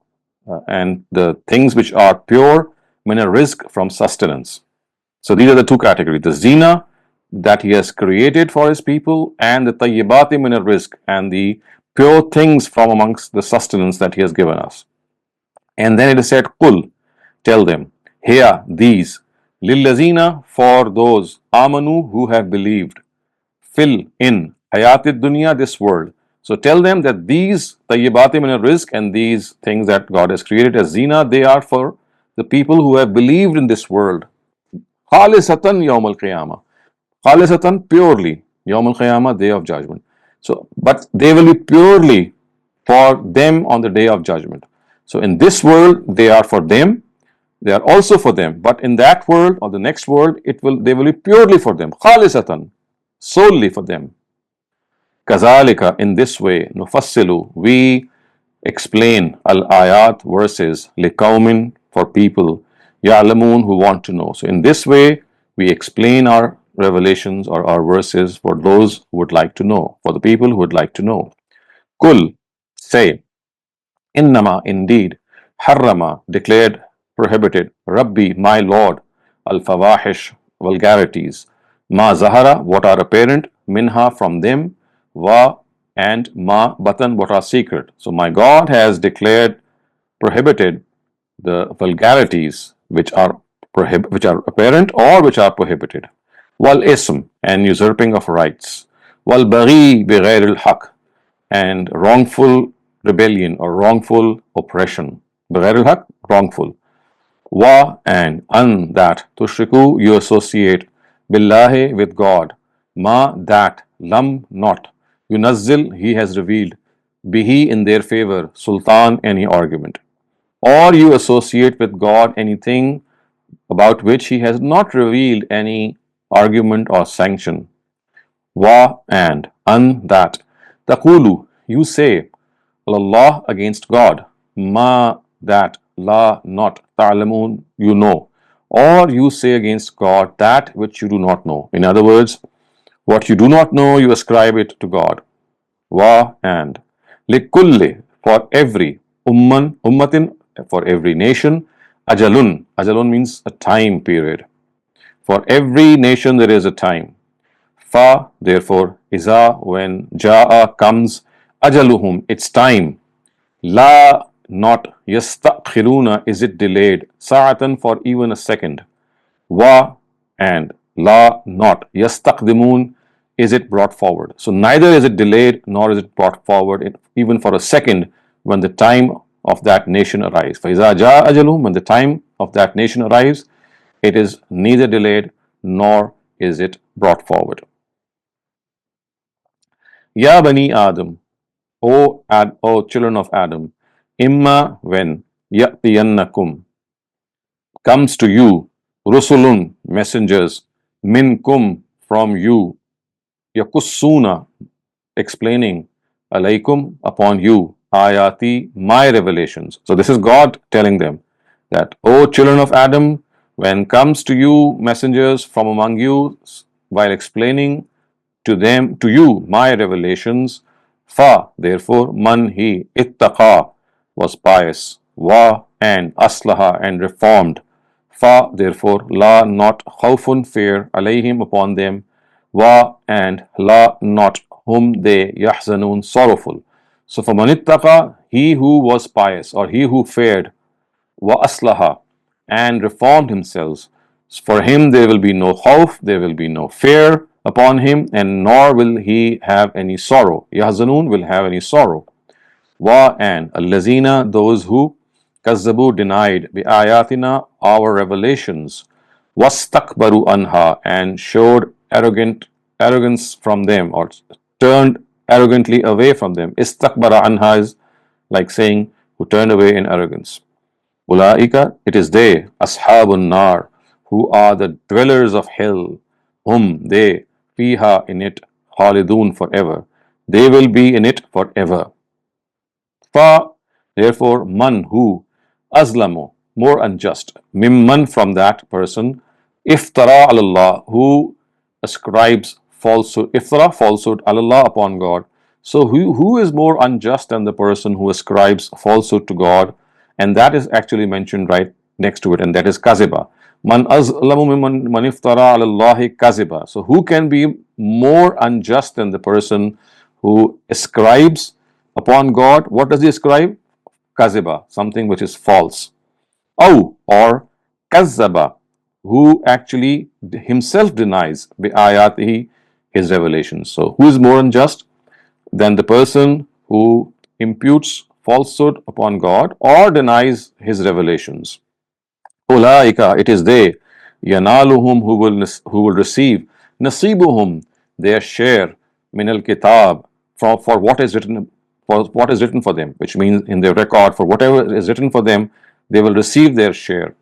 and the things which are pure. Min rizq, from sustenance. So these are the two categories: the zina that He has created for His people, and the tayyibati min rizq, and the pure things from amongst the sustenance that He has given us. And then it is said, Qul, tell them, here, these, lillazina, for those, amanu, who have believed, fil, in, hayatid dunya, this world. So tell them that these tayyibati min rizq and these things that God has created as zina, they are for the people who have believed in this world. Khalisatan yawm al-qiyamah. Khalisatan, purely, yawm al-qiyamah, day of judgment. So, but they will be purely for them on the day of judgment. So in this world, they are for them, they are also for them, but in that world or the next world, they will be purely for them, khalisatan, solely for them. Kazalika, in this way, nufassilu, we explain al-ayat, verses, liqaumin, for people, ya'lamun, who want to know. So in this way, we explain our revelations or our verses for those who would like to know, for the people who would like to know. Kul, say, innama, indeed, harrama, declared, prohibited, Rabbi, my Lord, al-fawahish, vulgarities, ma zahara, what are apparent, minha, from them, wa, and ma batan, what are secret. So my God has declared, prohibited the vulgarities which are apparent or which are prohibited. Wal ism, and usurping of rights. Wal baghi bighair al haq, and wrongful rebellion or wrongful oppression. Bighair al haq, wrongful. Wa, and an, that, tushriku, you associate, billahi, with God, ma, that, lam, not, yunazzil, he has revealed, bihi, in their favor, sultan, any argument. Or you associate with God anything about which he has not revealed any argument or sanction. Wa, and an, that, taqulu, you say, Allah, against God, ma, that, la, not, ta'lamun, you know, or you say against God that which you do not know. In other words, what you do not know, you ascribe it to God. Wa, and likulli, for every, ummatin, for every nation, ajalun means a time period. For every nation there is a time. Fa, therefore, iza, when, ja'a, comes, ajaluhum, its time, la, not, yastakhiruna, is it delayed, sa'atan, for even a second, wa, and la, not, yastaqdimun, is it brought forward. So neither is it delayed nor is it brought forward even for a second when the time of that nation arrives. فَإِذَا جَاءَ أَجَلُهُمْ, when the time of that nation arrives, it is neither delayed nor is it brought forward. Ya Bani Adam, O children of Adam, imma, when, ya'tiyannakum, comes to you, rusulun, messengers, minkum, from you, yakussuna, explaining, alaykum, upon you, ayati, my revelations. So this is God telling them that, O children of Adam, when comes to you messengers from among you, while explaining to you my revelations, fa, therefore, man, he, ittaqa, was pious, wa, and aslaha, and reformed, fa, therefore, la, not, khawfun, fear, alayhim, upon them, wa, and la, not, whom they, yahzanun, sorrowful. So for manittaqa, he who was pious or he who feared, wa aslaha, and reformed himself, for him there will be no khawf, there will be no fear upon him, and nor will he have any sorrow. Yahzanun, will have any sorrow. Wa, and allazina, those who kazzabu, denied, bi ayatina, our revelations, wastakbaru anha, and showed arrogance from them, or turned arrogantly away from them. Istakbara anha is like saying who turned away in arrogance. Ulaika, it is they, ashabun nar, who are the dwellers of hell, they, fiha, in it, khalidun, forever. They will be in it forever. Fa, therefore, man, who, azlamu, more unjust, mimman, from that person, iftara Allah, who ascribes falsehood, iftara, falsehood, Allah, upon God. So who is more unjust than the person who ascribes falsehood to God? And that is actually mentioned right next to it, and that is kaziba. Man azlamu mimman man iftara alallahi kaziba. So who can be more unjust than the person who ascribes upon God, what does he ascribe? Kaziba, something which is false. Aw, or Kazzaba, who actually himself denies bi ayatihi, his revelations. So, who is more unjust than the person who imputes falsehood upon God or denies his revelations? Ulaika, it is they, yanaluhum, who will receive nasibuhum, their share, min al kitab, for what is written, for what is written for them, which means in their record, for whatever is written for them, they will receive their share.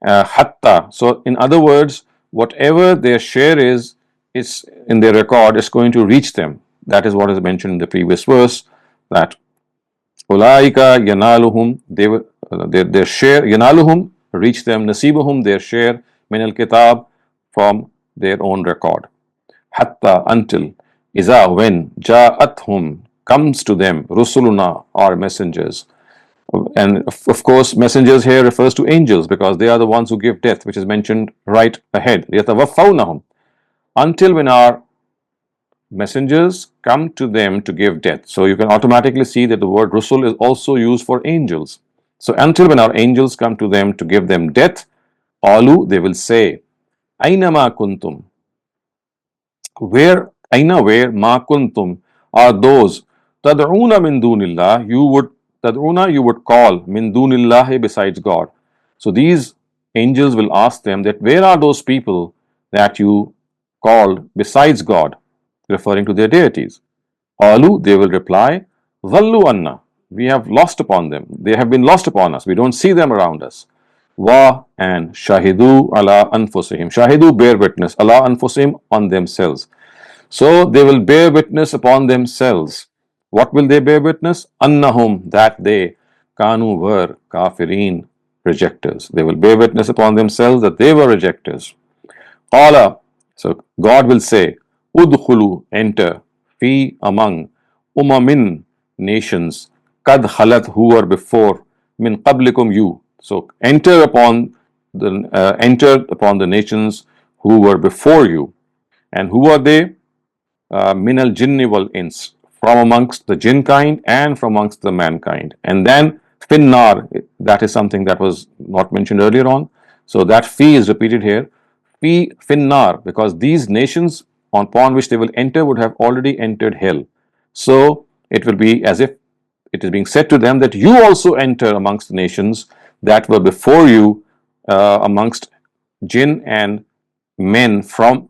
Hatta. So, in other words, whatever their share is in their record is going to reach them. That is what is mentioned in the previous verse. That Ulaika yanaluhum, they will, their share, yanaluhum, reach them, nasibuhum, their share, min al kitab, from their own record. Hatta, until, iza, when, ja'athum, comes to them, rusuluna, our messengers. And of course, messengers here refers to angels because they are the ones who give death, which is mentioned right ahead. Yatawaffawnahum, until when our messengers come to them to give death. So you can automatically see that the word rusul is also used for angels. So until when our angels come to them to give them death, alu, they will say, Ainama kuntum, where ma kuntum are those tad'una min dunillah, you would call min dunillahi, besides God. So these angels will ask them that where are those people that you called besides God, referring to their deities. Alu, they will reply, Dhallu anna, we have lost upon them, they have been lost upon us, we don't see them around us. Wa, and shahidu ala anfusihim, shahidu, bear witness, ala anfusihim, on themselves. So they will bear witness upon themselves. What will they bear witness? Annahum, that they, kanu, were, kafirin, rejectors. They will bear witness upon themselves that they were rejectors. Qala, so God will say, Udkhulu, enter, fi, among, umamin, nations, kad khalat, who were before, min qablikum, you. So enter upon the nations who were before you. And who are they? Min al jinni wal ins, from amongst the jinn kind and from amongst the mankind. And then finnar, that is something that was not mentioned earlier on. So that fi is repeated here. Fi finnar, because these nations upon which they will enter would have already entered hell. So it will be as if it is being said to them that you also enter amongst the nations that were before you, amongst jinn and men from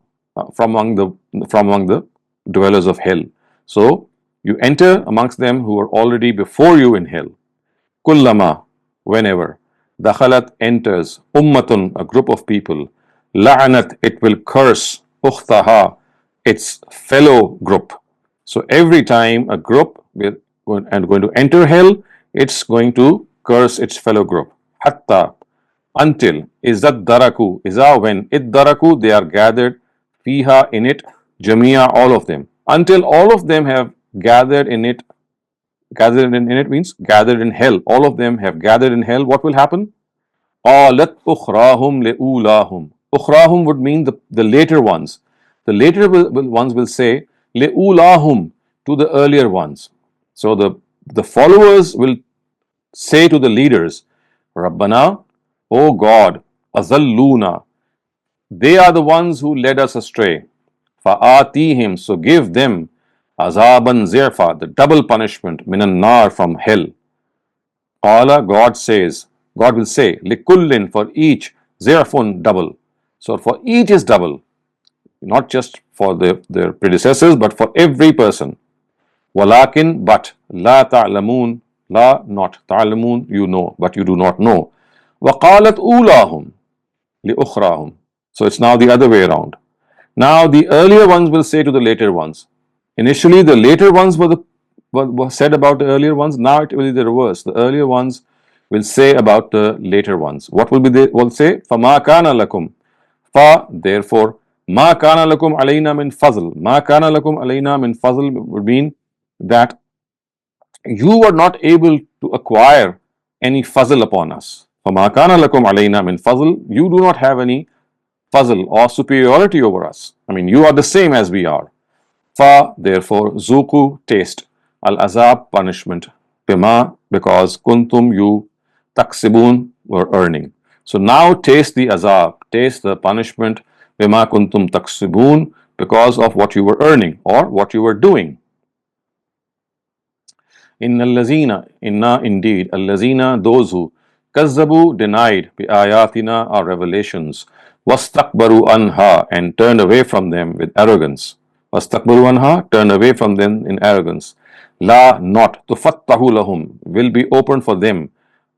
among the dwellers of hell. So you enter amongst them who are already before you in hell. Kullama, whenever, dakhalat, enters, ummatun, a group of people, la'anat, it will curse, ukhtaha, its fellow group. So every time a group going to enter hell, it's going to curse its fellow group. Hatta, until, izad daraku, iza, when, it daraku, they are gathered, fiha, in it, jamia, all of them, until all of them have gathered in it. Gathered in it means gathered in hell. All of them have gathered in hell. What will happen? Qalat ukhrahum li'ulahum. Ukhrahum would mean the later ones. The later ones will say li'ulahum, to the earlier ones. So the followers will say to the leaders, Rabbana, O God, azalluna, they are the ones who led us astray. Fa'atihim, so give them azaban zirfa, the double punishment, minan nar, from hell. Qala, God will say, likullin, for each, zirfun, double. So for each is double, not just for their predecessors, but for every person. Walakin, but, la ta'lamun, la, not, ta'lamun, you know, but you do not know. Waqalat ulahum li ukhrahum. So it's now the other way around. Now the earlier ones will say to the later ones. Initially, the later ones were said about the earlier ones. Now it will be the reverse. The earlier ones will say about the later ones. What will be they will say? فَمَا كَانَ لَكُمْ. Fa, therefore, مَا كَانَ لَكُمْ عَلَيْنَا مِنْ فَضْلٍ. مَا كَانَ لَكُمْ عَلَيْنَا مِنْ فَضْلٍ would mean that you were not able to acquire any fazl upon us. فَمَا كَانَ لَكُمْ عَلَيْنَا مِنْ فَضْلٍ. You do not have any fazl or superiority over us. I mean, you are the same as we are. Fa, therefore, zuku, taste. al-azab, punishment, bima, because kuntum, you, taksibun, were earning. So now taste the azab, taste the punishment, bima kuntum taksibun, because of what you were earning or what you were doing. Inna allazina, inna indeed, allazina, those who, kazzabu, denied, bi ayatina, our revelations, wastakbaru anha, and turned away from them with arrogance. Wastakbaru anha, turned away from them in arrogance. La, not, tufattahu lahum, will be opened for them.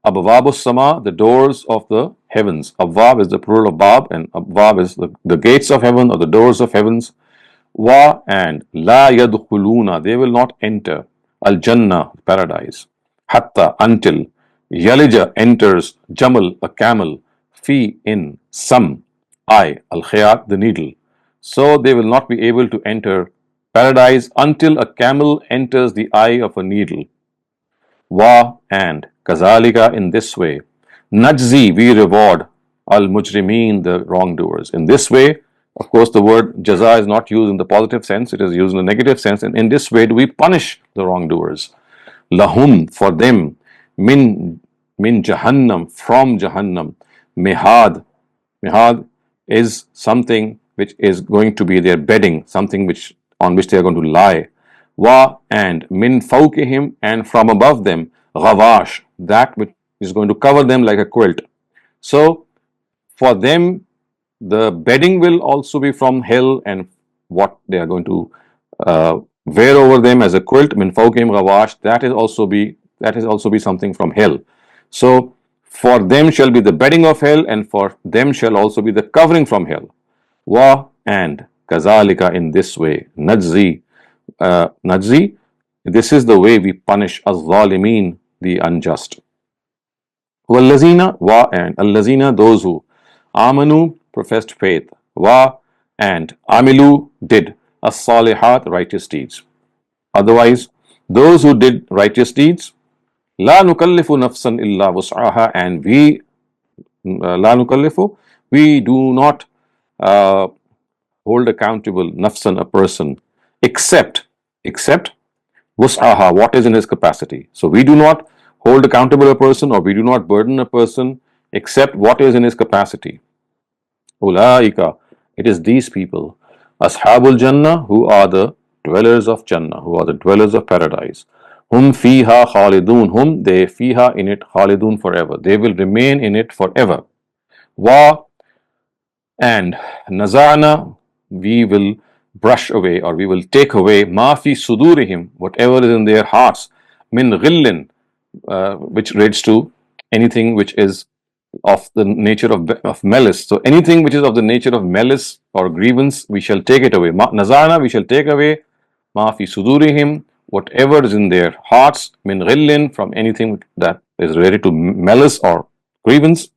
Abwabus sama, the doors of the heavens. Abwab is the plural of bab, and abwab is the gates of heaven or the doors of heavens. Wa, and la yadkhuluna, they will not enter al jannah, paradise, hatta, until yalija, enters jamal, a camel, fi, in, some, I, al khayat, the needle. So they will not be able to enter paradise until a camel enters the eye of a needle. Wa, and kazalika, in this way, najzi, we reward al mujrimeen, the wrongdoers. In this way, of course, the word jaza is not used in the positive sense, it is used in the negative sense. And in this way do we punish the wrongdoers. Lahum, for them, min jahannam, from Jahannam, mihad. Mihad is something which is going to be their bedding, something which on which they are going to lie. Wa, and min fawqihim, and from above them, ghawash, that which is going to cover them like a quilt. So for them, the bedding will also be from hell, and what they are going to wear over them as a quilt, min fawqihim ghawash, that is also be something from hell. So for them shall be the bedding of hell, and for them shall also be the covering from hell. Wa, and kazalika, in this way, najzi, najzi, this is the way we punish az-zalimeen, the unjust. Wallazina, wa, and allazina, those who, amanu, professed faith, wa, and amilu, did, as-salihat, righteous deeds. Otherwise, those who did righteous deeds, la nukallifu nafsan illa wus'aha, and we, la nukallifu, we do not hold accountable nafsan, a person, except wus'aha, what is in his capacity. So we do not hold accountable a person, or we do not burden a person except what is in his capacity. Ulaika, it is these people, ashabul jannah, who are the dwellers of jannah, who are the dwellers of paradise. Hum fiha khalidun, hum, they, fiha, in it, khalidun, forever, they will remain in it forever. Wa, and nazana, we will brush away, or we will take away, ma fi sudurihim, whatever is in their hearts, min ghillin, which relates to anything which is of the nature of malice. So anything which is of the nature of malice or grievance, we shall take it away. Nazana, we shall take away, ma fi sudurihim, whatever is in their hearts, min ghillin, from anything that is related to malice or grievance.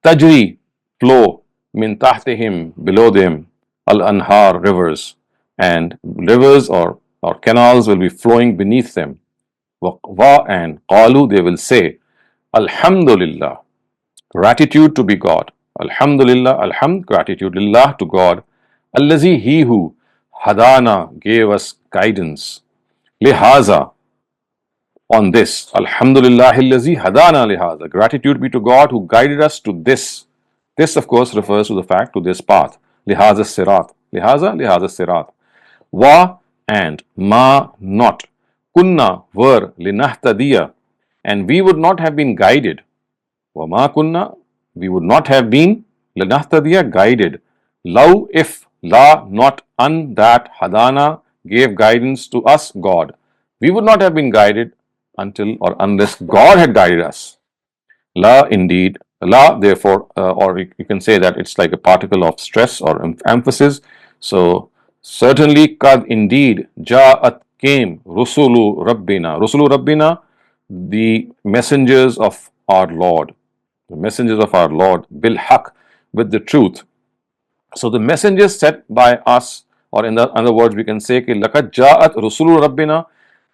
Tajri, flow, min tahtihim, below them, al-anhar, rivers, and rivers or canals will be flowing beneath them. Wa, and qalu, they will say, alhamdulillah, gratitude to be God. Alhamdulillah, alhamd, gratitude, lillah, to God. Allazi, he who, hadana, gave us guidance. Lihaza, on this. Alhamdulillah, allazi hadana lihaza, gratitude be to God who guided us to this. This, of course, refers to the fact, to this path. Lihaza sirat. Lihaza sirat. Wa, and ma, not. Kunna, were, linahtadiya, and we would not have been guided. Wa ma kunna, we would not have been, linahtadiya, guided. Law, if, la, not, an, that, hadana, gave guidance to us, God. We would not have been guided until or unless God had guided us. La, indeed, la, therefore, or you can say that it's like a particle of stress or emphasis. So, certainly, kad, indeed, ja'at, came, rusulu rabbina, the messengers of our Lord, bil haq, with the truth. So the messengers sent by us, or in other words, we can say, laqad ja'at rusulu rabbina,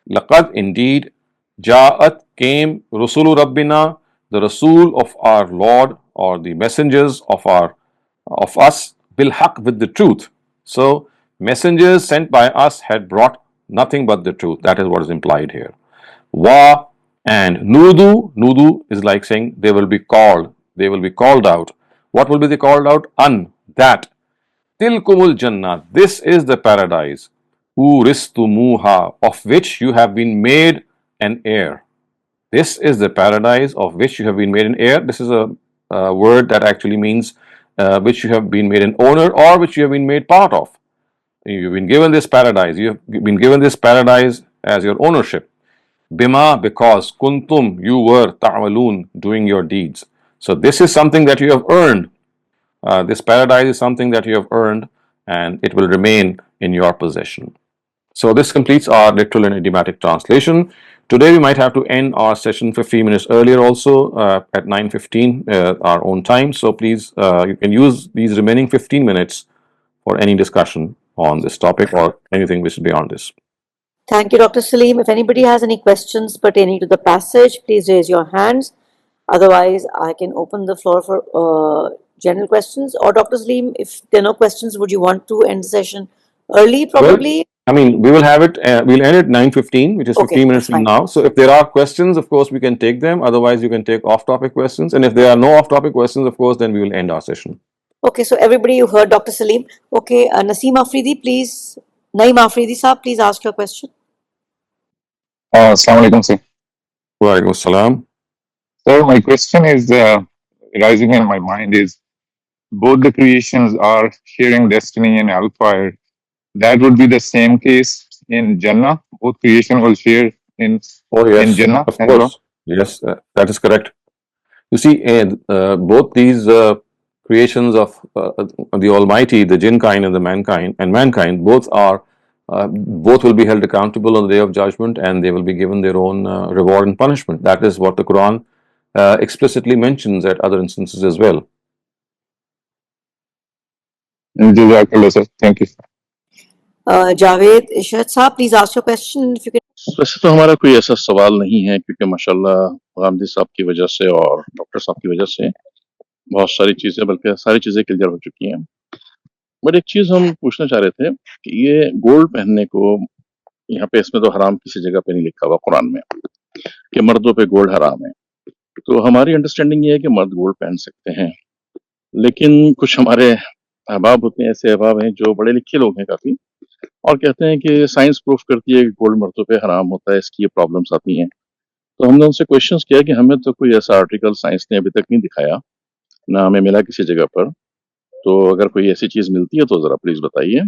laqad, indeed, ja'at, came, rusulu rabbina, the Rasul of our Lord, or the messengers of us, bil haq, with the truth. So messengers sent by us had brought nothing but the truth. That is what is implied here. Wa and nudu. Nudu is like saying they will be called. They will be called out. What will be they called out? An, that. Tilkumul Jannah. This is the paradise. Uristumuha, of which you have been made an heir. This is the paradise of which you have been made an heir. This is a word that actually means which you have been made an owner or which you have been made part of. You've been given this paradise. You have been given this paradise as your ownership. Bima, because kuntum, you were ta'malun, doing your deeds. So this is something that you have earned. This paradise is something that you have earned and it will remain in your possession. So this completes our literal and idiomatic translation. Today we might have to end our session 15 minutes earlier also at 9:15 our own time. So please you can use these remaining 15 minutes for any discussion on this topic or anything which is beyond this. Thank you, Dr. Saleem. If anybody has any questions pertaining to the passage, please raise your hands. Otherwise, I can open the floor for general questions. Or Dr. Saleem, if there are no questions, would you want to end the session early, probably? I mean, we will have it, we'll end at 9:15, which is 15 Okay, minutes that's from fine. now. So if there are questions, of course, we can take them. Otherwise, you can take off-topic questions. And if there are no off-topic questions, of course, then we will end our session. Okay, so everybody, you heard Dr. Saleem. Okay, Naseem Afridi, please. Naeem Afridi, sir, please ask your question. Assalamu alaikum, sir. Wa alaikum assalam. So my question is rising in my mind is both the creations are sharing destiny and hellfire. That would be the same case in Jannah. Both creation will share in Oh, yes, Jannah of as well. course. Yes, that is correct. You see, both these creations of the Almighty, the jinn kind and the mankind, both will be held accountable on the day of judgment, and they will be given their own reward and punishment. That is what the Quran explicitly mentions at other instances as well. Jazakallah, sir. Thank you. Javed Ishrat, sir, please ask your question. If you can. वैसे तो हमारा कोई ऐसा सवाल नहीं है क्योंकि माशाल्लाह गामदी साहब की वजह से और डॉक्टर साहब की वजह से बहुत सारी चीजें बल्कि सारी चीजें क्लियर हो चुकी हैं। बट एक चीज हम पूछना चाह रहे थे कि ये गोल्ड पहनने को यहाँ पे इसमें तो हराम किसी जगह पे नहीं लिखा हुआ कुरान में कि मर्दों पे गोल्ड हराम है। तो हमारी अंडरस्टैंडिंग ये है कि मर्द गोल्ड पहन सकते हैं, लेकिन कुछ हमारे अहबाब होते हैं, ऐसे अहबाब हैं जो बड़े लिखे लोग हैं काफी, और कहते हैं कि साइंस प्रूफ करती है कि गोल्ड मर्दों पे हराम होता है, इसकी ये प्रॉब्लम्स आती हैं। तो हमने उनसे क्वेश्चंस किया कि हमें तो कोई ऐसा आर्टिकल साइंस ने अभी तक नहीं दिखाया, ना हमें मिला किसी जगह पर। तो अगर कोई ऐसी चीज मिलती है तो जरा प्लीज बताइए,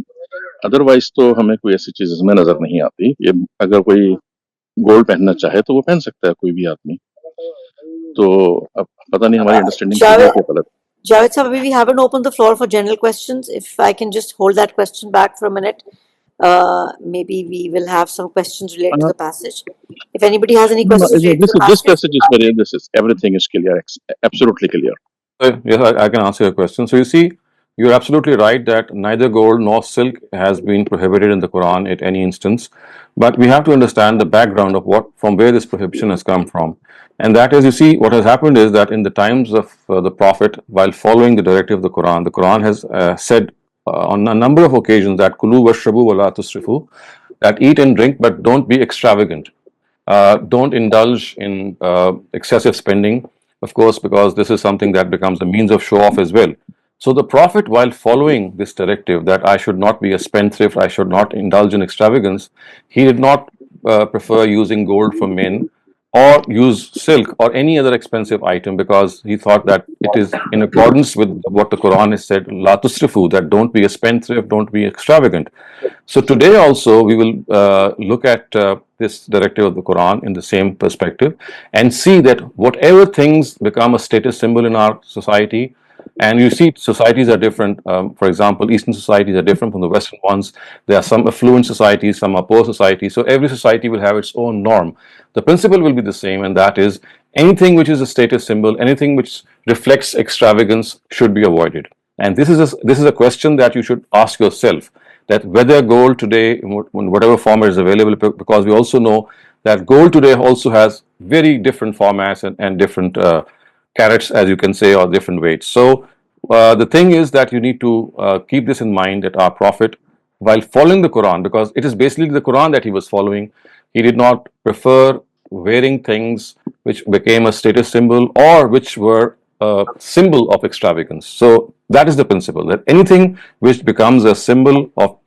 अदरवाइज तो हमें कोई ऐसी चीज इसमें नजर नहीं आती। ये अगर कोई गोल्ड पहनना चाहे तो वो पहन सकता है कोई भी आदमी। तो अब पता नहीं हमारी अंडरस्टैंडिंग सही है कि गलत। Javed sir, we haven't opened the floor for general questions. If I can just hold that question back for a minute, maybe we will have some questions related to the passage. If anybody has any questions related to the This passage, passage is very, this is everything is clear, absolutely clear. Yes, I can answer your question. So you see, you're absolutely right that neither gold nor silk has been prohibited in the Quran at any instance. But we have to understand the background of from where this prohibition has come from. And that is, you see, what has happened is that in the times of the Prophet, while following the directive of the Quran has said on a number of occasions that kulu washrabu wa la tusrifu, that eat and drink, but don't be extravagant. Don't indulge in excessive spending, of course, because this is something that becomes a means of show off as well. So the Prophet, while following this directive that I should not be a spendthrift, I should not indulge in extravagance, he did not prefer using gold for men or use silk or any other expensive item, because he thought that it is in accordance with what the Quran has said, la tusrifu, that don't be a spendthrift, don't be extravagant. So today also we will look at this directive of the Quran in the same perspective and see that whatever things become a status symbol in our society, and you see societies are different. For example, Eastern societies are different from the Western ones. There are some affluent societies, some are poor societies. So every society will have its own norm. The principle will be the same, and that is anything which is a status symbol, anything which reflects extravagance should be avoided. And this is a question that you should ask yourself, that whether gold today, in whatever form is available, because we also know that gold today also has very different formats and different carats, as you can say, or different weights. So the thing is that you need to keep this in mind, that our Prophet while following the Quran, because it is basically the Quran that he was following. He did not prefer wearing things which became a status symbol or which were a symbol of extravagance. So that is the principle, that anything which becomes a symbol of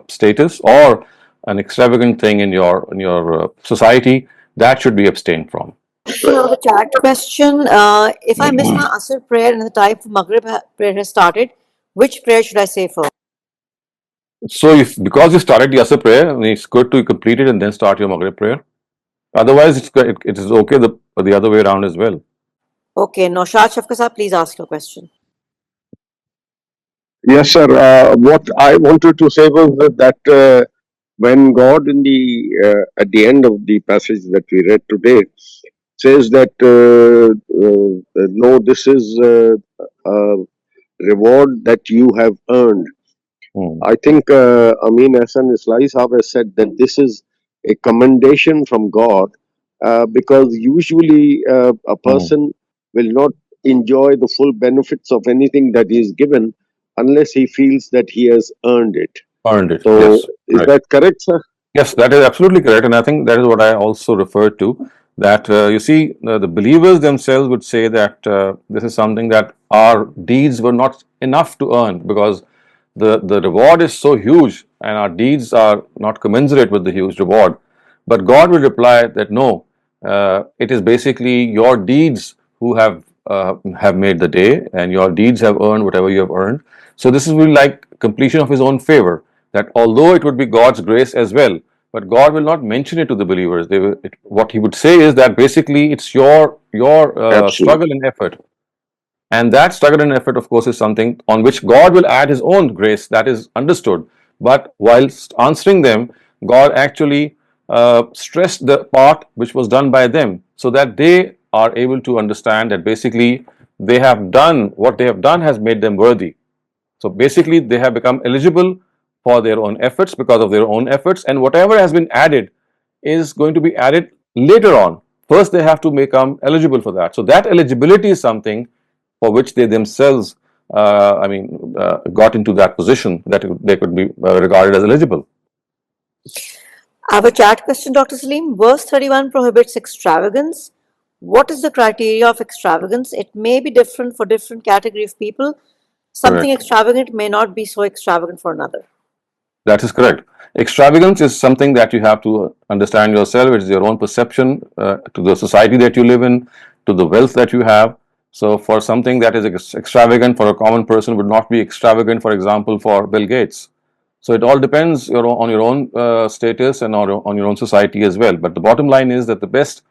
status or an extravagant thing in your society, that should be abstained from. So the chat question, if I miss my Asr prayer and the time for Maghrib prayer has started, which prayer should I say first? So if because you started the Asr prayer, it's good to complete it and then start your Maghrib prayer. Otherwise, it is okay the other way around as well. Okay, Naushad Shafqat, please ask your question. Yes, sir. What I wanted to say was that when God at the end of the passage that we read today says that no, this is a reward that you have earned. I think Amin, Ahsan, Islahi Sahab has said that this is a commendation from God because usually a person will not enjoy the full benefits of anything that he is given unless he feels that he has earned it. Earned it. So, Yes. is Right. that correct, sir? Yes, that is absolutely correct, and I think that is what I also referred to. That you see, the believers themselves would say that this is something that our deeds were not enough to earn, because the reward is so huge, and our deeds are not commensurate with the huge reward. But God will reply that no, it is basically your deeds who have made the day, and your deeds have earned whatever you have earned. So this is really like completion of His own favor. That although it would be God's grace as well, but God will not mention it to the believers. What He would say is that basically it's your Absolutely. struggle and effort. And that struggle and effort, of course, is something on which God will add His own grace, that is understood. But whilst answering them, God actually stressed the part which was done by them, so that they are able to understand that basically they have done what they have done has made them worthy. So basically, they have become eligible for their own efforts because of their own efforts, and whatever has been added is going to be added later on. First, they have to become eligible for that. So that eligibility is something for which they themselves, got into that position that they could be regarded as eligible. I have a chat question, Dr. Saleem. Verse 31 prohibits extravagance. What is the criteria of extravagance? It may be different for different category of people. Something Correct. extravagant may not be so extravagant for another. That is correct. Extravagance is something that you have to understand yourself. It is your own perception to the society that you live in, to the wealth that you have. So, for something that is extravagant for a common person would not be extravagant, for example, for Bill Gates. So, it all depends on your own status and on your own society as well. But the bottom line is that the best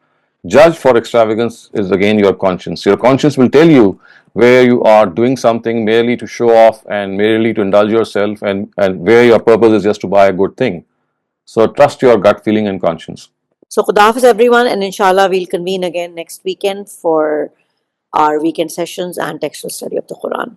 judge for extravagance is again your conscience. Your conscience will tell you where you are doing something merely to show off and merely to indulge yourself, and where your purpose is just to buy a good thing. So trust your gut feeling and conscience. So, Khuda Hafiz everyone, and inshallah we'll convene again next weekend for our weekend sessions and textual study of the Quran.